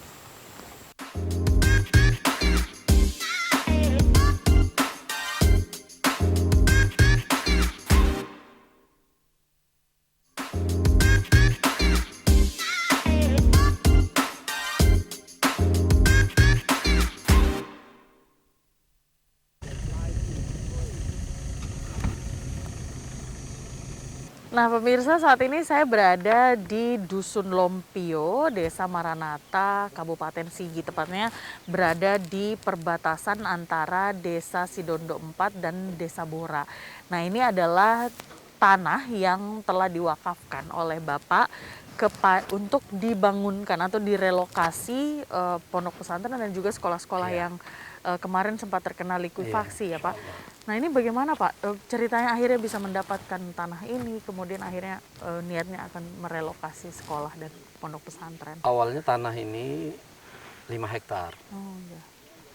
Nah, pemirsa, saat ini saya berada di Dusun Lompio, Desa Maranata, Kabupaten Sigi. Tepatnya berada di perbatasan antara Desa Sidondo IV dan Desa Bora. Nah, ini adalah tanah yang telah diwakafkan oleh Bapak untuk dibangunkan atau direlokasi pondok pesantren dan juga sekolah-sekolah yang kemarin sempat terkena likuifaksi ya Pak. Nah, ini bagaimana Pak ceritanya akhirnya bisa mendapatkan tanah ini, kemudian akhirnya niatnya akan merelokasi sekolah dan pondok pesantren? Awalnya tanah ini 5 hektar. Oh, ya.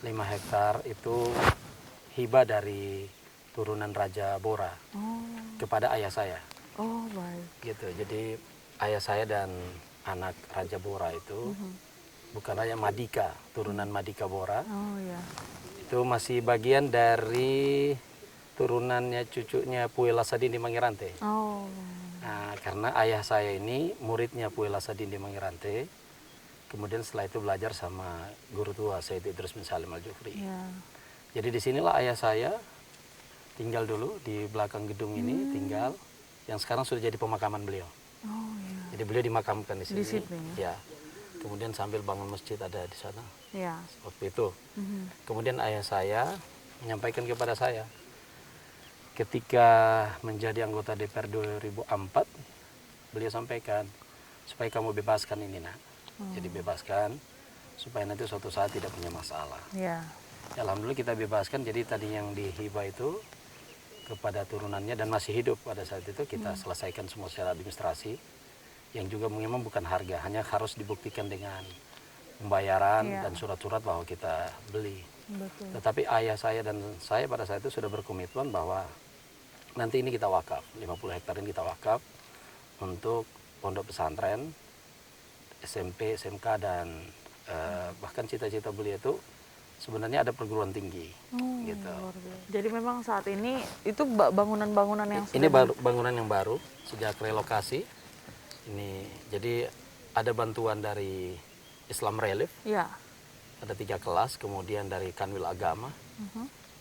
5 hektar itu hibah dari turunan Raja Bora kepada ayah saya. Oh, baik. Gitu. Jadi ayah saya dan anak Raja Bora itu bukan Raja Madika, turunan Madika Bora. Oh, ya. Itu masih bagian dari turunannya cucunya Puyi Lasadin di Mangirante. Oh. Nah, karena ayah saya ini muridnya Puyi Lasadin di Mangirante, kemudian setelah itu belajar sama guru tua Said Idrus bin Salim Al-Jufri. Ya. Jadi di sinilah ayah saya tinggal dulu di belakang gedung ini, tinggal yang sekarang sudah jadi pemakaman beliau. Oh, ya. Jadi beliau dimakamkan di sini. Di sini, ya. Kemudian sambil bangun masjid ada di sana. Ya. Waktu itu. Kemudian ayah saya menyampaikan kepada saya, ketika menjadi anggota DPR 2004, beliau sampaikan, supaya kamu bebaskan ini nak. Jadi bebaskan, supaya nanti suatu saat tidak punya masalah. Ya. Alhamdulillah kita bebaskan, jadi tadi yang dihibah itu kepada turunannya dan masih hidup pada saat itu, kita selesaikan semua secara administrasi. yang juga memang bukan harga, hanya harus dibuktikan dengan pembayaran Iya. dan surat-surat bahwa kita beli. Betul. Tetapi ayah saya dan saya pada saat itu sudah berkomitmen bahwa nanti ini kita wakaf, 50 hektar ini kita wakaf untuk pondok pesantren, SMP, SMK, dan bahkan cita-cita beliau itu sebenarnya ada perguruan tinggi. Gitu. Luar biasa. Jadi memang saat ini itu bangunan-bangunan yang Ini sudah bangunan yang baru sejak relokasi. Ini jadi ada bantuan dari Islam Relief, ya. ada 3 kelas, kemudian dari Kanwil Agama,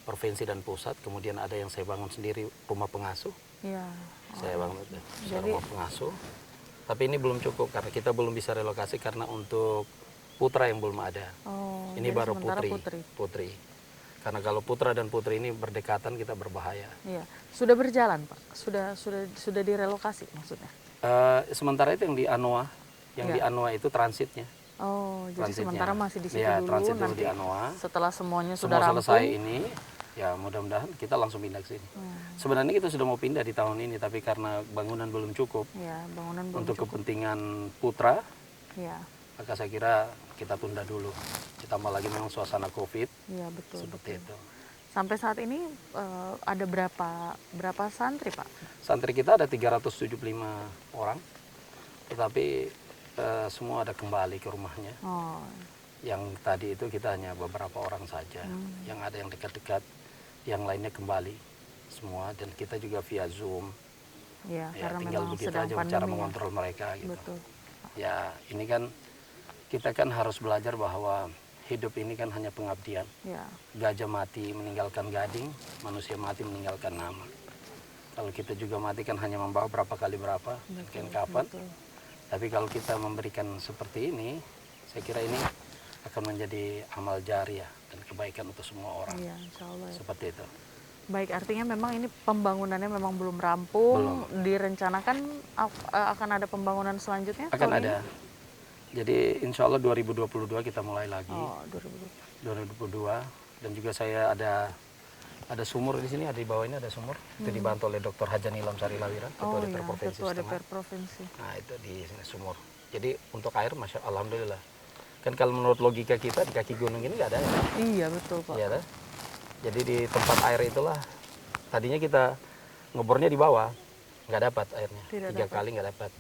provinsi dan pusat, kemudian ada yang saya bangun sendiri rumah pengasuh. Ya. Saya bangun Jadi- rumah pengasuh. Tapi ini belum cukup karena kita belum bisa relokasi karena untuk putra yang belum ada. Oh, Ini jadi baru sementara putri. Karena kalau putra dan putri ini berdekatan kita berbahaya. Iya. Sudah berjalan, Pak? Sudah direlokasi maksudnya? Sementara itu yang di Anoa, Ya. di Anoa itu transitnya. Oh, jadi Transitnya. sementara masih di situ Iya, dulu, transit dulu nanti di Anoa. setelah semuanya Semua sudah rampung. selesai ini, ya mudah-mudahan kita langsung pindah ke sini. Sebenarnya kita sudah mau pindah di tahun ini, tapi karena bangunan belum cukup Ya, bangunan belum untuk cukup. kepentingan putra, Ya, maka saya kira kita tunda dulu. Ditambah lagi memang suasana COVID, iya betul. seperti itu. Sampai saat ini ada berapa santri, Pak? Santri kita ada 375 orang, tetapi semua ada kembali ke rumahnya. Oh, Yang tadi itu kita hanya beberapa orang saja, yang ada yang dekat-dekat, yang lainnya kembali semua, dan kita juga via Zoom. ya, Ya, karena tinggal memang begitu sedang aja cara pandemi ya. mengontrol mereka gitu. Betul. Ya, ini kan kita kan harus belajar bahwa hidup ini kan hanya pengabdian. Ya, Gajah mati meninggalkan gading, manusia mati meninggalkan nama. Kalau kita juga mati kan hanya membawa berapa kali berapa, mungkin kapan. betul. Tapi kalau kita memberikan seperti ini, saya kira ini akan menjadi amal jariah dan kebaikan untuk semua orang. Iya, insya Allah ya. Seperti itu. Baik, artinya memang ini pembangunannya memang belum rampung. Direncanakan akan ada pembangunan selanjutnya? Akan tahun ada. ini? Jadi insya Allah 2022 kita mulai lagi. Oh, 2020. 2022, dan juga saya ada sumur di sini, ada di bawah ini ada sumur. Itu dibantu oleh Dr. Hajan Ilham Sari Lawira, Ketua Oh DPR iya, Provinsi Ketua Setengah. DPR Provinsi. Nah itu di sini sumur. Jadi untuk air, alhamdulillah. Kan kalau menurut logika kita di kaki gunung ini nggak ada air. Iya, betul Pak. Iya kan? Jadi di tempat air itulah tadinya kita ngebornya di bawah, nggak dapat airnya. Tidak 3 kali nggak dapat.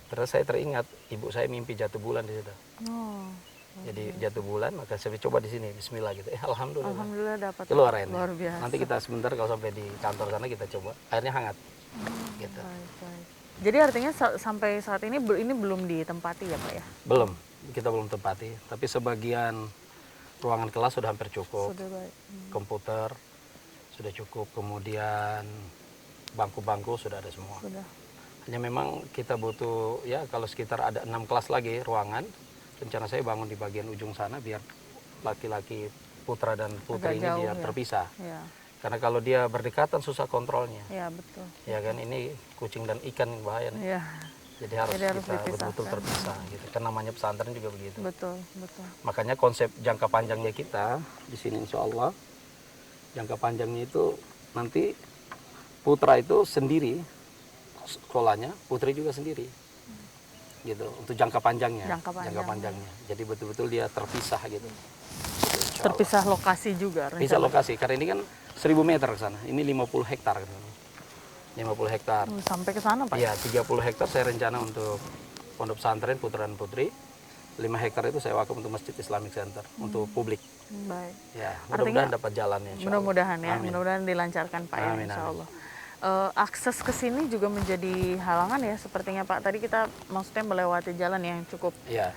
Terus saya teringat ibu saya mimpi jatuh bulan di situ. Oh, Jadi jatuh bulan, maka saya coba di sini, Bismillah gitu. Alhamdulillah. alhamdulillah dapat. Keluar airnya. Luar biasa. Nanti kita sebentar kalau sampai di kantor sana kita coba. Airnya hangat. Gitu. Baik, baik. Jadi artinya sampai saat ini ini belum ditempati ya Pak ya? Belum, kita belum tempati. Tapi sebagian ruangan kelas sudah hampir cukup. Sudah baik. Komputer sudah cukup. Kemudian bangku-bangku sudah ada semua. Sudah. Hanya memang kita butuh, ya kalau sekitar ada 6 kelas lagi ruangan. Rencana saya bangun di bagian ujung sana biar laki-laki putra dan putri Agak ini jauh, biar ya. terpisah. Ya, Karena kalau dia berdekatan susah kontrolnya. ya betul. Ya kan, ini kucing dan ikan yang bahaya nih. Ya, Jadi harus Jadi harus kita betul-betul dipisahkan. terpisah gitu. Kan namanya pesantren juga begitu. betul, betul. Makanya konsep jangka panjangnya kita di sini insya Allah, jangka panjangnya itu nanti putra itu sendiri sekolahnya, putri juga sendiri. Gitu, untuk jangka panjangnya. Jangka panjangnya. Jadi betul-betul dia terpisah gitu. Gitu, insya Allah. Terpisah lokasi juga Bisa rencana. lokasi, karena ini kan 1000 meter ke sana. Ini 50 hektar. 50 hektar. Sampai ke sana Pak? Iya, 30 hektar saya rencana untuk pondok pesantren putra dan putri. 5 hektar itu saya wakaf untuk Masjid Islamic Center, untuk publik. Baik. Ya, Artinya- mudah-mudahan dapat jalannya. insya Allah. Mudah-mudahan ya, Amin. mudah-mudahan dilancarkan Pak ya, Amin, insya amin. Allah. Akses ke sini juga menjadi halangan ya, sepertinya Pak. Tadi kita maksudnya melewati jalan yang cukup. Iya.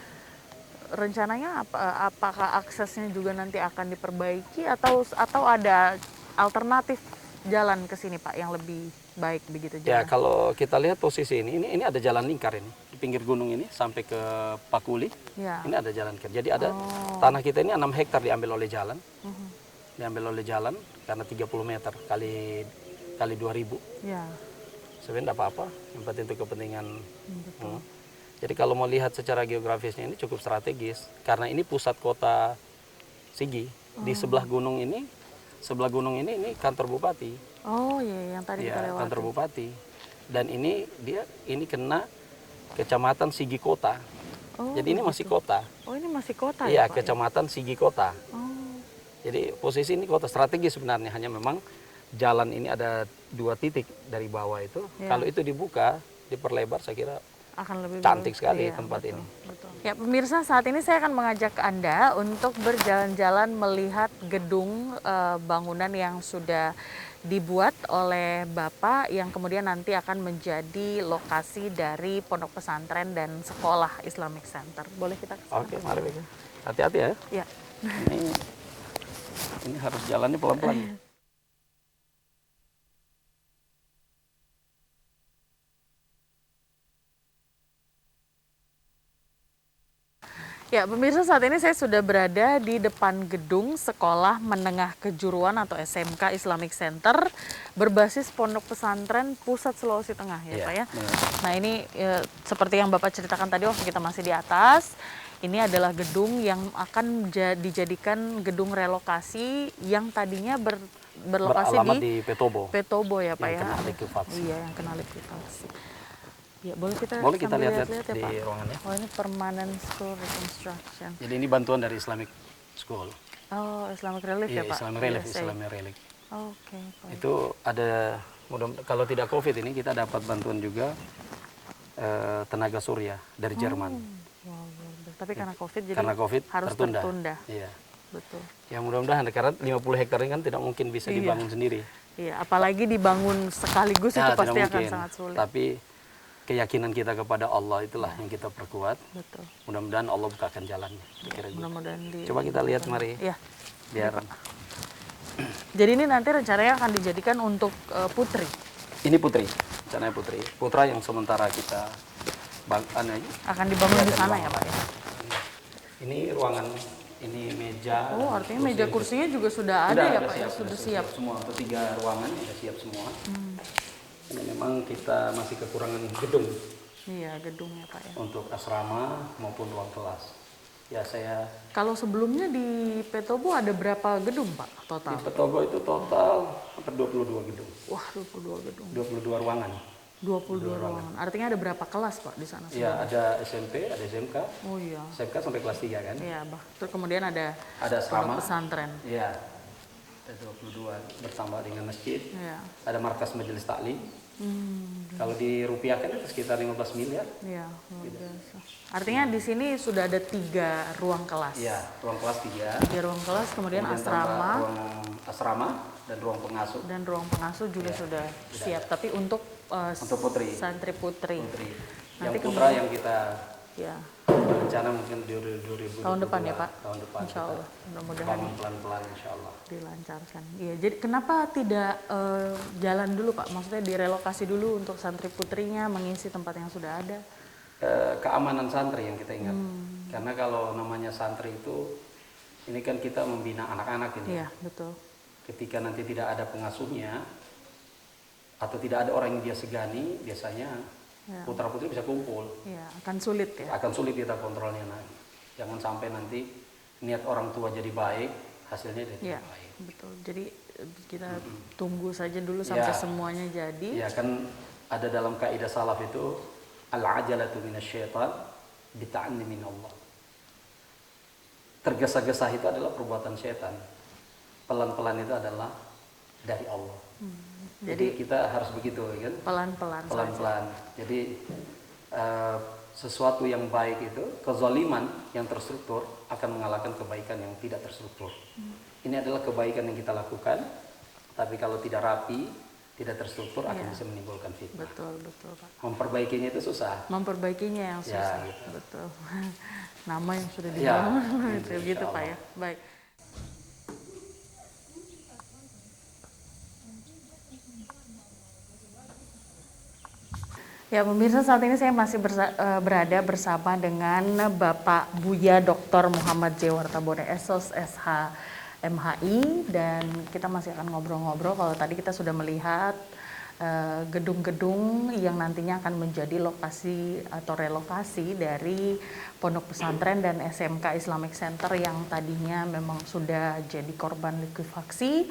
Rencananya apakah aksesnya juga nanti akan diperbaiki atau ada alternatif jalan ke sini Pak yang lebih baik begitu Ya, jalan? kalau kita lihat posisi ini ada jalan lingkar ini. Di pinggir gunung ini sampai ke Pakuli, Ya. ini ada jalan lingkar. Jadi ada tanah kita ini 6 hektar diambil oleh jalan. Diambil oleh jalan karena 30 meter kali 2000. Ya. Sebenarnya tidak apa-apa, yang penting untuk kepentingan. Jadi kalau mau lihat secara geografisnya ini cukup strategis, karena ini pusat kota Sigi. Di sebelah gunung ini kantor bupati. Oh iya, yang tadi kita Ya, lewati. kantor bupati. Dan ini kena Kecamatan Sigi Kota. Oh, Jadi ini masih kota. Oh, ini masih kota Iya, ya, Pak? Kecamatan Sigi Kota. Oh, Jadi posisi ini kota strategis sebenarnya, hanya memang jalan ini ada 2 titik dari bawah itu. Ya. Kalau itu dibuka, diperlebar, saya kira akan lebih cantik sekali iya, tempat betul, ini. betul. Ya, pemirsa, saat ini saya akan mengajak Anda untuk berjalan-jalan melihat gedung bangunan yang sudah dibuat oleh Bapak yang kemudian nanti akan menjadi lokasi dari pondok pesantren dan sekolah Islamic Center. Boleh kita ke sana? Oke, mari. Hati-hati ya. Ya. Ini harus jalannya pelan-pelan. Ya, pemirsa, saat ini saya sudah berada di depan gedung Sekolah Menengah Kejuruan atau SMK Islamic Center berbasis Pondok Pesantren Pusat Sulawesi Tengah ya, Iya, Pak ya. benar. Nah, ini seperti yang Bapak ceritakan tadi waktu kita masih di atas, ini adalah gedung yang akan dijadikan gedung relokasi yang tadinya berlokasi Beralamat di di Petobo. Petobo ya, Pak Yang ya. kena likuifaksi. Iya, yang kena likuifaksi. Ya, boleh kita sambil lihat-lihat lihat-lihat ya, di Pak? ruangannya. Oh, ini permanent school reconstruction. Jadi ini bantuan dari Islamic School. Oh, Islamic Relief ya, Iya, Pak? Islamic Relief, USA. Islamic Relief. Oke, baik. Itu ada, kalau tidak COVID ini kita dapat bantuan juga tenaga surya dari Jerman. Wow, wow. Tapi karena COVID jadi Karena COVID harus tertunda. Iya. Betul. Ya mudah-mudahan, karena 50 hektar ini kan tidak mungkin bisa Iya. dibangun sendiri. Iya, apalagi dibangun sekaligus itu Ya, pasti tidak akan mungkin. sangat sulit. Tapi keyakinan kita kepada Allah itulah yang kita perkuat. Betul. Mudah-mudahan Allah bukakan jalannya. Kira-kira gitu. Mudah-mudahan Coba kita lihat, mari. Iya. Biar Jadi ini nanti rencananya akan dijadikan untuk putri. ini putri, rencananya putri. Putra yang sementara kita Akan dibangun di sana ya, Pak ya. Ini ruangan, ini meja. Oh, artinya meja kursinya juga sudah ada ya, Pak ya, sudah siap. Semua untuk 3 ruangan sudah siap semua. Ini memang kita masih kekurangan gedung Iya, gedungnya, Pak ya. untuk asrama maupun ruang kelas. Ya saya Kalau sebelumnya di Petobo ada berapa gedung, Pak, di total? Petobo itu total hampir 22 gedung, Wah, 22 gedung. 22 ruangan. 22 ruangan. Artinya ada berapa kelas, Pak, di sana? Ya ada SMP, ada SMK, Oh iya. SMK sampai kelas 3 kan. Iya, Bah. Terus kemudian ada Ada asrama. pondok pesantren. Iya. Ada 22 bersama dengan masjid. Iya. Ada markas majelis taklim. Kalau dirupiahkan itu sekitar 15 miliar. Iya, luar biasa. Artinya di sini sudah ada 3 ruang kelas. Iya, ruang kelas 3. 3 ruang kelas, kemudian asrama Ruang asrama dan ruang pengasuh. dan ruang pengasuh juga sudah siap. Tapi untuk putri. santri putri. Putri. Nanti Yang putra yang kita Ya, rencana mungkin di 2022. tahun depan ya, Pak. Tahun depan. Insya Allah. Mudah-mudahan Bangun pelan-pelan insya Allah. dilancarkan. Iya, jadi kenapa tidak jalan dulu, Pak? Maksudnya direlokasi dulu untuk santri putrinya mengisi tempat yang sudah ada. Keamanan santri yang kita ingat. Karena kalau namanya santri itu, ini kan kita membina anak-anak ini. Iya, betul. Ketika nanti tidak ada pengasuhnya, atau tidak ada orang yang dia segani, biasanya putra-putri bisa kumpul. Iya, akan sulit ya. Akan sulit kita kontrolnya. Nah, jangan sampai nanti niat orang tua jadi baik, hasilnya jadi Iya, baik. betul. Jadi kita tunggu saja dulu sampai Ya. semuanya jadi. Ya kan ada dalam kaidah salaf itu al-ajalatu minasyaitan bita'anni minallah. Tergesa-gesa itu adalah perbuatan setan. Pelan-pelan itu adalah dari Allah. Jadi kita harus begitu kan? Pelan-pelan saja. Pelan-pelan. Jadi sesuatu yang baik itu, kezaliman yang terstruktur akan mengalahkan kebaikan yang tidak terstruktur. Ini adalah kebaikan yang kita lakukan, tapi kalau tidak rapi, tidak terstruktur akan bisa menimbulkan fitnah. Betul, betul, Pak. Memperbaikinya itu susah. Memperbaikinya yang susah. gitu. Betul. Nama yang sudah Ya, dibangun gitu, insya gitu Pak ya. Allah. Baik. Ya, pemirsa, saat ini saya masih berada bersama dengan Bapak Buya Dr. Muhammad J. Wartabone, Esos SH MHI, dan kita masih akan ngobrol-ngobrol. Kalau tadi kita sudah melihat gedung-gedung yang nantinya akan menjadi lokasi atau relokasi dari pondok pesantren dan SMK Islamic Center yang tadinya memang sudah jadi korban likuifaksi.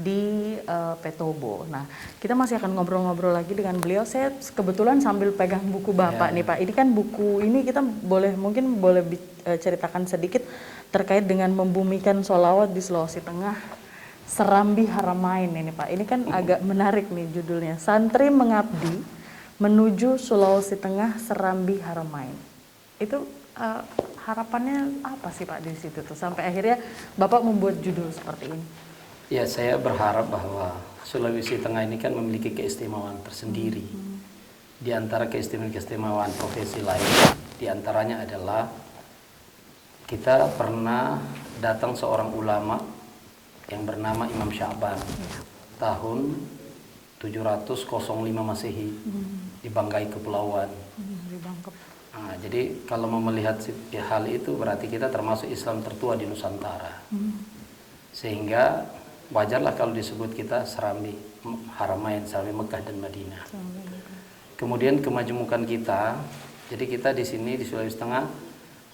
di Petobo. Nah, kita masih akan ngobrol-ngobrol lagi dengan beliau. Saya kebetulan sambil pegang buku Bapak nih Pak. Ini kan buku ini kita mungkin boleh ceritakan sedikit terkait dengan membumikan sholawat di Sulawesi Tengah, Serambi Haramain ini Pak. Ini kan agak menarik nih judulnya. Santri mengabdi menuju Sulawesi Tengah, Serambi Haramain. Itu harapannya apa sih Pak di situ tuh sampai akhirnya Bapak membuat judul seperti ini? Ya, saya berharap bahwa Sulawesi Tengah ini kan memiliki keistimewaan tersendiri. Di antara keistimewaan profesi lain, di antaranya adalah kita pernah datang seorang ulama yang bernama Imam Sya'ban tahun 705 Masehi di Banggai Kepulauan. Nah, jadi kalau mau melihat hal itu berarti kita termasuk Islam tertua di Nusantara. Sehingga wajarlah kalau disebut kita Serambi Haramain, Serambi Mekah dan Madinah. Kemudian kemajemukan kita, jadi kita di sini di Sulawesi Tengah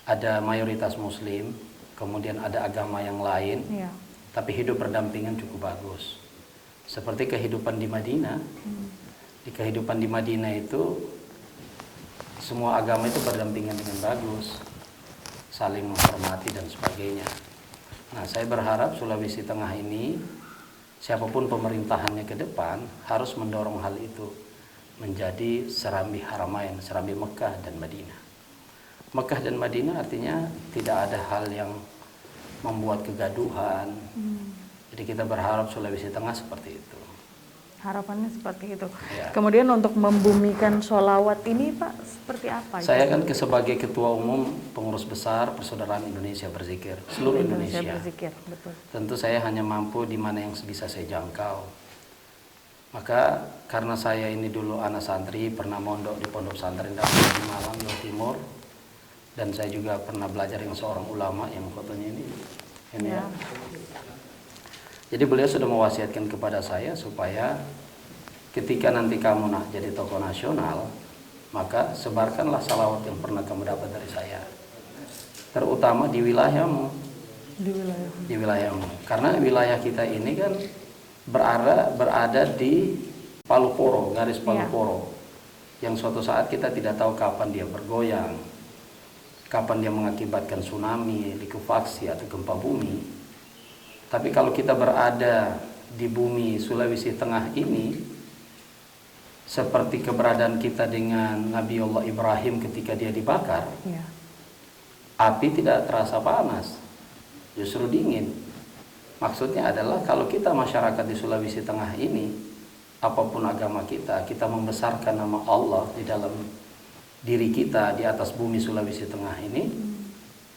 ada mayoritas Muslim, kemudian ada agama yang lain, tapi hidup berdampingan cukup bagus. Seperti kehidupan di Madinah. Di kehidupan di Madinah itu semua agama itu berdampingan dengan bagus, saling menghormati dan sebagainya. Nah, saya berharap Sulawesi Tengah ini, siapapun pemerintahannya ke depan, harus mendorong hal itu menjadi Serambi Haramain, Serambi Mekah dan Madinah. Mekah dan Madinah artinya tidak ada hal yang membuat kegaduhan. Jadi kita berharap Sulawesi Tengah seperti itu. Harapannya seperti itu. Ya. Kemudian untuk membumikan sholawat ini Pak, seperti apa? Saya kan sebagai Ketua Umum Pengurus Besar Persaudaraan Indonesia Berzikir, seluruh Indonesia. Berzikir, betul. Tentu saya hanya mampu di mana yang bisa saya jangkau. Maka karena saya ini dulu anak santri, pernah mondok di Pondok Pesantren di Malang, Jawa Timur, dan saya juga pernah belajar dengan seorang ulama yang fotonya ini ya. Jadi beliau sudah mewasiatkan kepada saya supaya ketika nanti kamu nak jadi tokoh nasional, maka sebarkanlah salawat yang pernah kamu dapat dari saya, terutama di wilayahmu. Di wilayahmu, karena wilayah kita ini kan berada di Palu Koro, garis Palu Koro, yang suatu saat kita tidak tahu kapan dia bergoyang, kapan dia mengakibatkan tsunami, likuifaksi atau gempa bumi. Tapi kalau kita berada di bumi Sulawesi Tengah ini, seperti keberadaan kita dengan Nabi Allah Ibrahim ketika dia dibakar, api tidak terasa panas, justru dingin. Maksudnya adalah kalau kita masyarakat di Sulawesi Tengah ini, apapun agama kita, kita membesarkan nama Allah di dalam diri kita di atas bumi Sulawesi Tengah ini,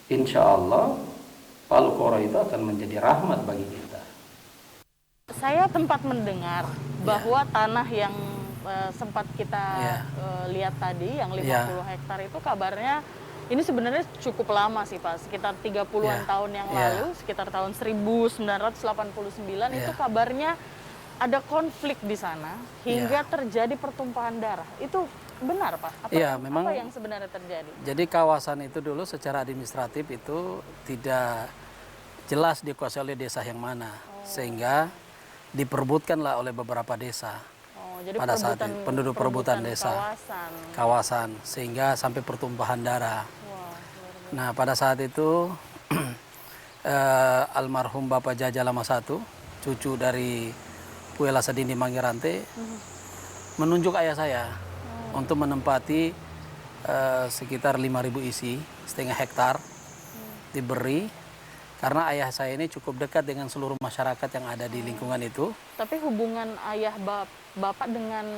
insya Allah Palu Koro itu akan menjadi rahmat bagi kita. Saya tempat mendengar bahwa tanah yang sempat kita lihat tadi, yang 50 hektar itu kabarnya ini sebenarnya cukup lama sih Pak, sekitar 30-an tahun yang lalu, sekitar tahun 1989 itu kabarnya ada konflik di sana hingga terjadi pertumpahan darah. Itu benar Pak? Memang, apa yang sebenarnya terjadi? Jadi kawasan itu dulu secara administratif itu tidak jelas dikuasai oleh desa yang mana, sehingga diperebutkanlah oleh beberapa desa. Jadi pada saat itu, penduduk perebutan desa, kawasan, sehingga sampai pertumpahan darah. Nah, pada saat itu almarhum Bapak Jaja Lama I, cucu dari Puela Sadini Mangirante, menunjuk ayah saya untuk menempati sekitar 5.000 isi, setengah hektar, diberi karena ayah saya ini cukup dekat dengan seluruh masyarakat yang ada di lingkungan itu. Tapi hubungan ayah Bapak dengan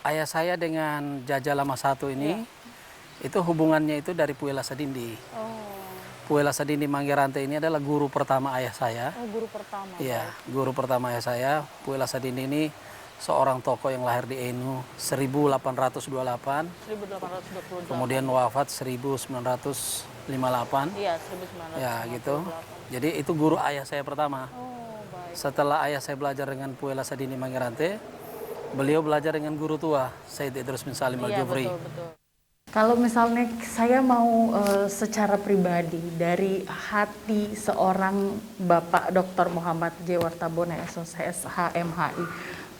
ayah saya dengan Jaja Lama I ini, itu hubungannya itu dari Puela Sadindi. Puela Sadindi Mangirante ini adalah guru pertama ayah saya. Guru pertama. Iya, guru pertama ayah saya. Puela Sadindi ini seorang tokoh yang lahir di Enu 1828. Kemudian wafat 1958. Iya, 1958. Ya, gitu. Jadi itu guru ayah saya pertama. Baik. Setelah ayah saya belajar dengan Puela Sadini Mangirante, beliau belajar dengan guru tua, Said Idrus bin Salim Al-Jufri. Betul. Kalau misalnya saya mau secara pribadi dari hati seorang Bapak Dr. Muhammad J. Wartabone SOCS HMHI,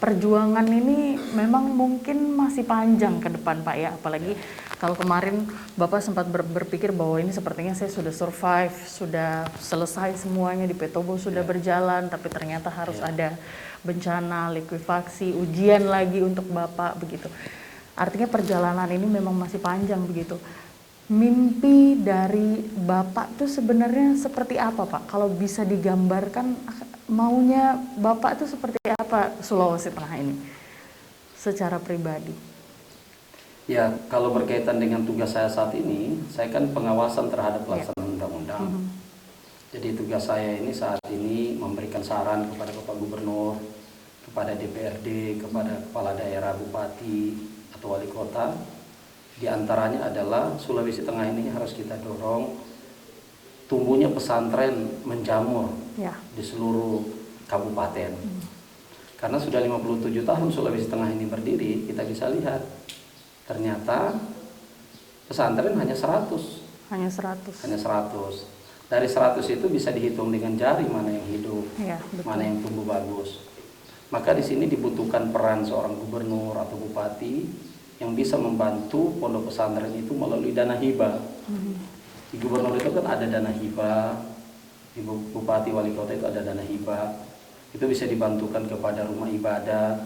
perjuangan ini memang mungkin masih panjang ke depan Pak ya, apalagi kalau kemarin Bapak sempat berpikir bahwa ini sepertinya saya sudah survive, sudah selesai semuanya di Petobo sudah berjalan, tapi ternyata harus ada bencana, likuifaksi, ujian lagi untuk Bapak begitu. Artinya perjalanan ini memang masih panjang begitu. Mimpi dari Bapak itu sebenarnya seperti apa Pak? Kalau bisa digambarkan maunya Bapak itu seperti apa Sulawesi Tengah ini secara pribadi? Ya, kalau berkaitan dengan tugas saya saat ini, saya kan pengawasan terhadap pelaksanaan undang-undang. Jadi tugas saya ini saat ini memberikan saran kepada Bapak Gubernur, kepada DPRD, kepada kepala daerah, bupati, atau wali kota. Di antaranya adalah Sulawesi Tengah ini harus kita dorong tumbuhnya pesantren menjamur di seluruh kabupaten. Karena sudah 57 tahun Sulawesi Tengah ini berdiri, kita bisa lihat ternyata pesantren hanya 100. Hanya 100. Hanya 100. Dari 100 itu bisa dihitung dengan jari mana yang hidup, mana yang tumbuh bagus. Maka di sini dibutuhkan peran seorang gubernur atau bupati yang bisa membantu pondok pesantren itu melalui dana hibah. Di gubernur itu kan ada dana hibah, di bupati wali kota itu ada dana hibah. Itu bisa dibantukan kepada rumah ibadah,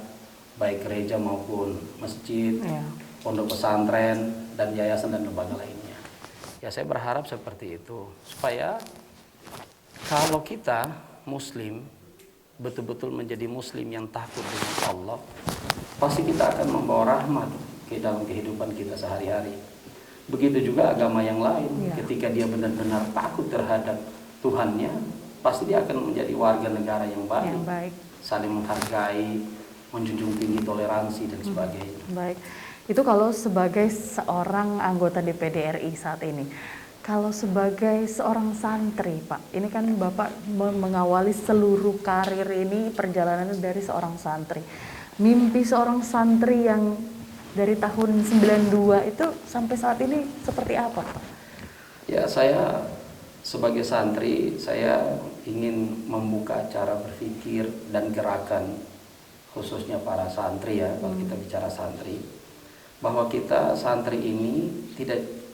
baik gereja maupun masjid, pondok pesantren, dan yayasan dan lembaga lainnya. Ya saya berharap seperti itu, supaya kalau kita muslim betul-betul menjadi muslim yang takut dengan Allah, pasti kita akan membawa rahmat ke dalam kehidupan kita sehari-hari. Begitu juga agama yang lain, ketika dia benar-benar takut terhadap Tuhannya, pasti dia akan menjadi warga negara yang baik, saling menghargai, menjunjung tinggi toleransi dan sebagainya. Baik, itu kalau sebagai seorang anggota DPD RI saat ini. Kalau sebagai seorang santri Pak, ini kan Bapak mengawali seluruh karir ini perjalanannya dari seorang santri. Mimpi seorang santri yang dari tahun 92 itu sampai saat ini seperti apa Pak? Ya, saya sebagai santri, saya ingin membuka cara berpikir dan gerakan, khususnya para santri ya, kalau kita bicara santri, bahwa kita santri ini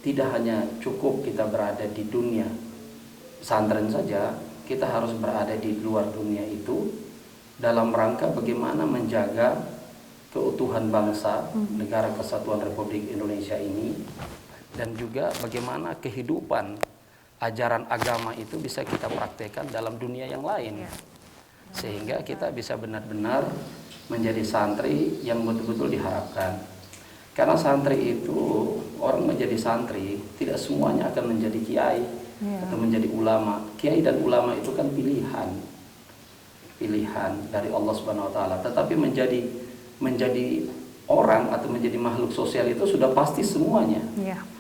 tidak hanya cukup kita berada di dunia pesantren saja, kita harus berada di luar dunia itu dalam rangka bagaimana menjaga keutuhan bangsa, negara kesatuan Republik Indonesia ini, dan juga bagaimana kehidupan ajaran agama itu bisa kita praktekkan dalam dunia yang lain, sehingga kita bisa benar-benar menjadi santri yang betul-betul diharapkan. Karena santri itu, orang menjadi santri tidak semuanya akan menjadi kiai atau menjadi ulama. Kiai dan ulama itu kan pilihan dari Allah Subhanahu Wa Taala. Tetapi menjadi orang atau menjadi makhluk sosial itu sudah pasti semuanya.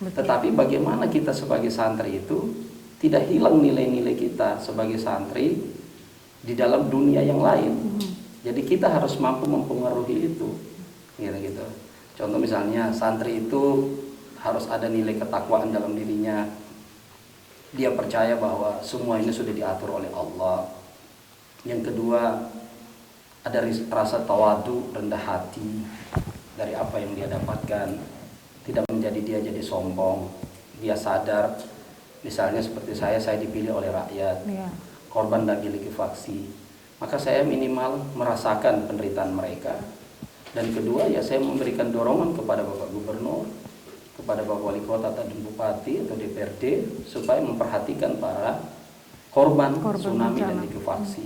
Tetapi bagaimana kita sebagai santri itu tidak hilang nilai-nilai kita sebagai santri di dalam dunia yang lain. Jadi kita harus mampu mempengaruhi itu, gitu. Contoh misalnya santri itu harus ada nilai ketakwaan dalam dirinya. Dia percaya bahwa semua ini sudah diatur oleh Allah. Yang kedua, ada rasa tawadu, rendah hati dari apa yang dia dapatkan. Tidak menjadi dia jadi sombong. Dia sadar, misalnya seperti saya dipilih oleh rakyat, korban dari likuifaksi. Maka saya minimal merasakan penderitaan mereka. Dan kedua, ya saya memberikan dorongan kepada Bapak Gubernur, kepada Bapak Wali Kota dan Bupati atau DPRD supaya memperhatikan para korban tsunami dan likuifaksi.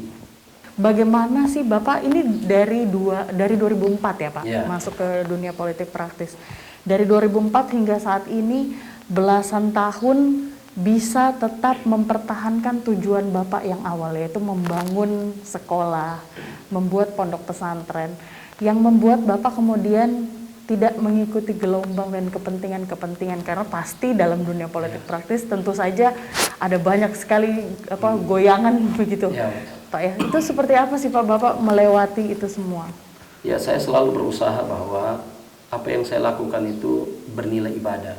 Bagaimana sih Bapak ini dari 2004 ya Pak masuk ke dunia politik praktis. Dari 2004 hingga saat ini belasan tahun bisa tetap mempertahankan tujuan Bapak yang awal, yaitu membangun sekolah, membuat pondok pesantren, yang membuat Bapak kemudian tidak mengikuti gelombang dan kepentingan-kepentingan, karena pasti dalam dunia politik praktis tentu saja ada banyak sekali goyangan begitu. Pak ya, itu seperti apa sih Pak Bapak melewati itu semua? Ya, saya selalu berusaha bahwa apa yang saya lakukan itu bernilai ibadah.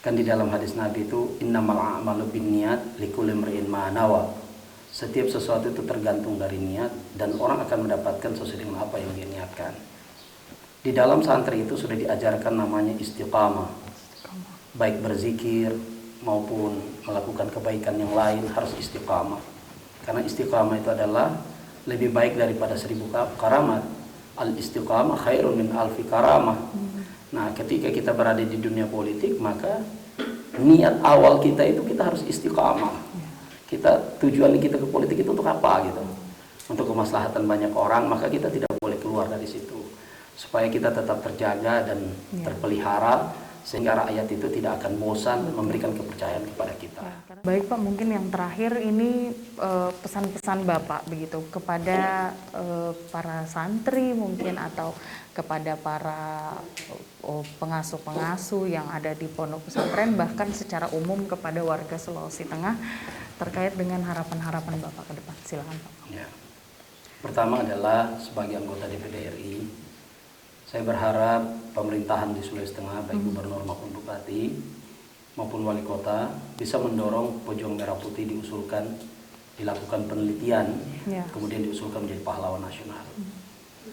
Kan di dalam hadis Nabi itu innamal a'malu binniyat likulli imri'in ma nawa. Setiap sesuatu itu tergantung dari niat dan orang akan mendapatkan sesuai dengan apa yang dia niatkan. Di dalam santri itu sudah diajarkan namanya istiqamah. Baik berzikir maupun melakukan kebaikan yang lain harus istiqamah. Karena istiqamah itu adalah lebih baik daripada 1000 karamat. Al-istiqamah khairun min alfi karamah. Nah, ketika kita berada di dunia politik, maka niat awal kita itu kita harus istiqamah. Tujuan kita ke politik itu untuk apa gitu? Untuk kemaslahatan banyak orang, maka kita tidak boleh keluar dari situ. Supaya kita tetap terjaga dan terpelihara, sehingga rakyat itu tidak akan bosan memberikan kepercayaan kepada kita. Baik Pak, mungkin yang terakhir ini pesan-pesan Bapak begitu kepada para santri mungkin atau kepada para pengasuh-pengasuh yang ada di pondok pesantren, bahkan secara umum kepada warga Sulawesi Tengah terkait dengan harapan-harapan Bapak ke depan. Silakan Pak. Ya. Pertama adalah sebagai anggota DPD RI, saya berharap pemerintahan di Sulawesi Tengah, baik gubernur maupun bupati maupun wali kota bisa mendorong pejuang merah putih diusulkan, dilakukan penelitian, kemudian diusulkan menjadi pahlawan nasional.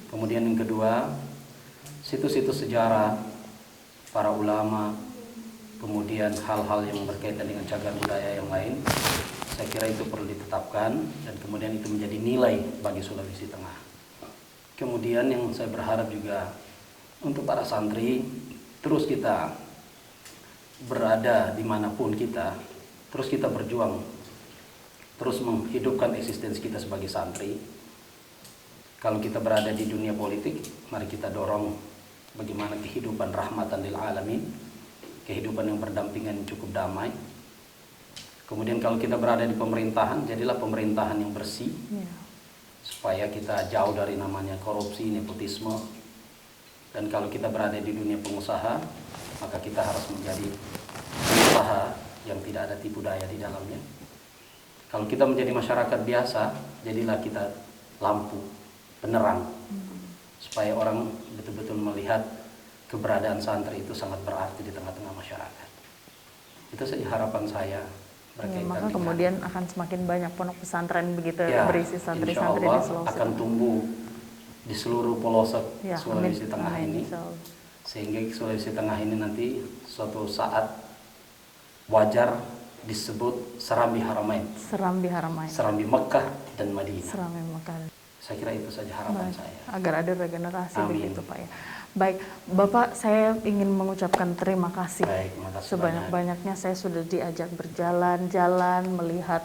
Kemudian yang kedua, situs-situs sejarah, para ulama, kemudian hal-hal yang berkaitan dengan cagar budaya yang lain, saya kira itu perlu ditetapkan dan kemudian itu menjadi nilai bagi Sulawesi Tengah. Kemudian yang saya berharap juga untuk para santri, terus kita berada dimanapun kita, terus kita berjuang, terus menghidupkan eksistensi kita sebagai santri. Kalau kita berada di dunia politik, mari kita dorong bagaimana kehidupan rahmatan lil alamin, kehidupan yang berdampingan cukup damai. Kemudian kalau kita berada di pemerintahan, jadilah pemerintahan yang bersih, supaya kita jauh dari namanya korupsi, nepotisme. Dan kalau kita berada di dunia pengusaha, maka kita harus menjadi pengusaha yang tidak ada tipu daya di dalamnya. Kalau kita menjadi masyarakat biasa, jadilah kita lampu, penerang, supaya orang betul-betul melihat keberadaan santri itu sangat berarti di tengah-tengah masyarakat. Itu saja harapan saya. Maka kemudian akan semakin banyak pondok pesantren begitu berisi santri-santri insya di Sulawesi akan tumbuh di seluruh pelosok Sulawesi Tengah ini, sehingga Sulawesi Tengah ini nanti suatu saat wajar disebut Serambi Haramain, Serambi Mekah dan Madinah. Serambi Mekah. Saya kira itu saja harapan saya. Agar ada regenerasi begitu Pak ya. Baik, Bapak, saya ingin mengucapkan terima kasih. Sebanyak-banyaknya saya sudah diajak berjalan-jalan, melihat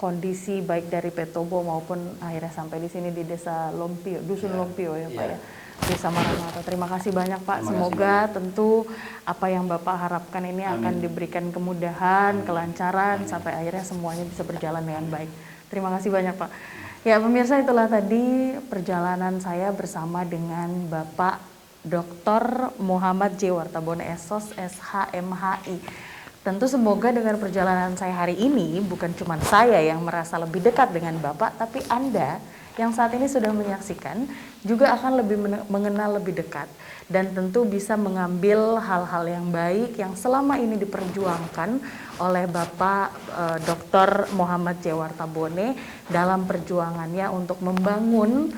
kondisi baik dari Petobo maupun akhirnya sampai di sini di Desa Lompio, Dusun Lompio ya Pak ya. Desa Maranata. Terima kasih banyak Pak. Semoga tentu apa yang Bapak harapkan ini akan diberikan kemudahan, kelancaran sampai akhirnya semuanya bisa berjalan dengan baik. Terima kasih banyak Pak. Ya pemirsa, itulah tadi perjalanan saya bersama dengan Bapak Dr. Muhammad J. Wartabone SOS SHMHI. Tentu semoga dengan perjalanan saya hari ini bukan cuma saya yang merasa lebih dekat dengan Bapak, tapi Anda yang saat ini sudah menyaksikan juga akan lebih mengenal lebih dekat dan tentu bisa mengambil hal-hal yang baik yang selama ini diperjuangkan oleh Bapak Dr. Muhammad J. Wartabone dalam perjuangannya untuk membangun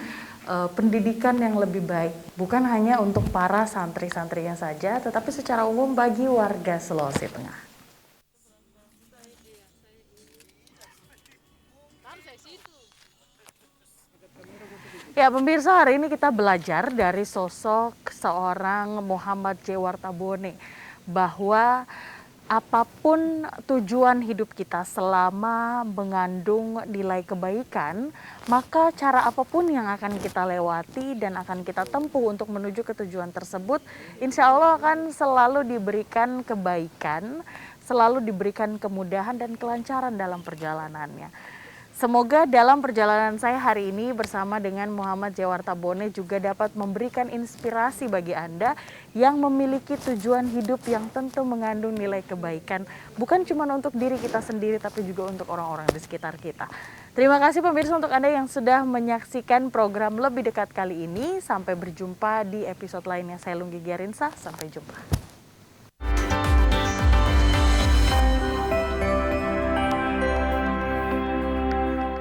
pendidikan yang lebih baik, bukan hanya untuk para santri-santrinya saja, tetapi secara umum bagi warga Sulawesi Tengah. Ya pemirsa, hari ini kita belajar dari sosok seorang Muhammad J. Wartabone bahwa apapun tujuan hidup kita selama mengandung nilai kebaikan, maka cara apapun yang akan kita lewati dan akan kita tempuh untuk menuju ke tujuan tersebut, insya Allah akan selalu diberikan kebaikan, selalu diberikan kemudahan dan kelancaran dalam perjalanannya. Semoga dalam perjalanan saya hari ini bersama dengan Muhammad Jewarta Bone juga dapat memberikan inspirasi bagi Anda yang memiliki tujuan hidup yang tentu mengandung nilai kebaikan, bukan cuma untuk diri kita sendiri tapi juga untuk orang-orang di sekitar kita. Terima kasih pemirsa untuk Anda yang sudah menyaksikan program Lebih Dekat kali ini. Sampai berjumpa di episode lainnya. Saya Lunggi Giarinsa, sampai jumpa.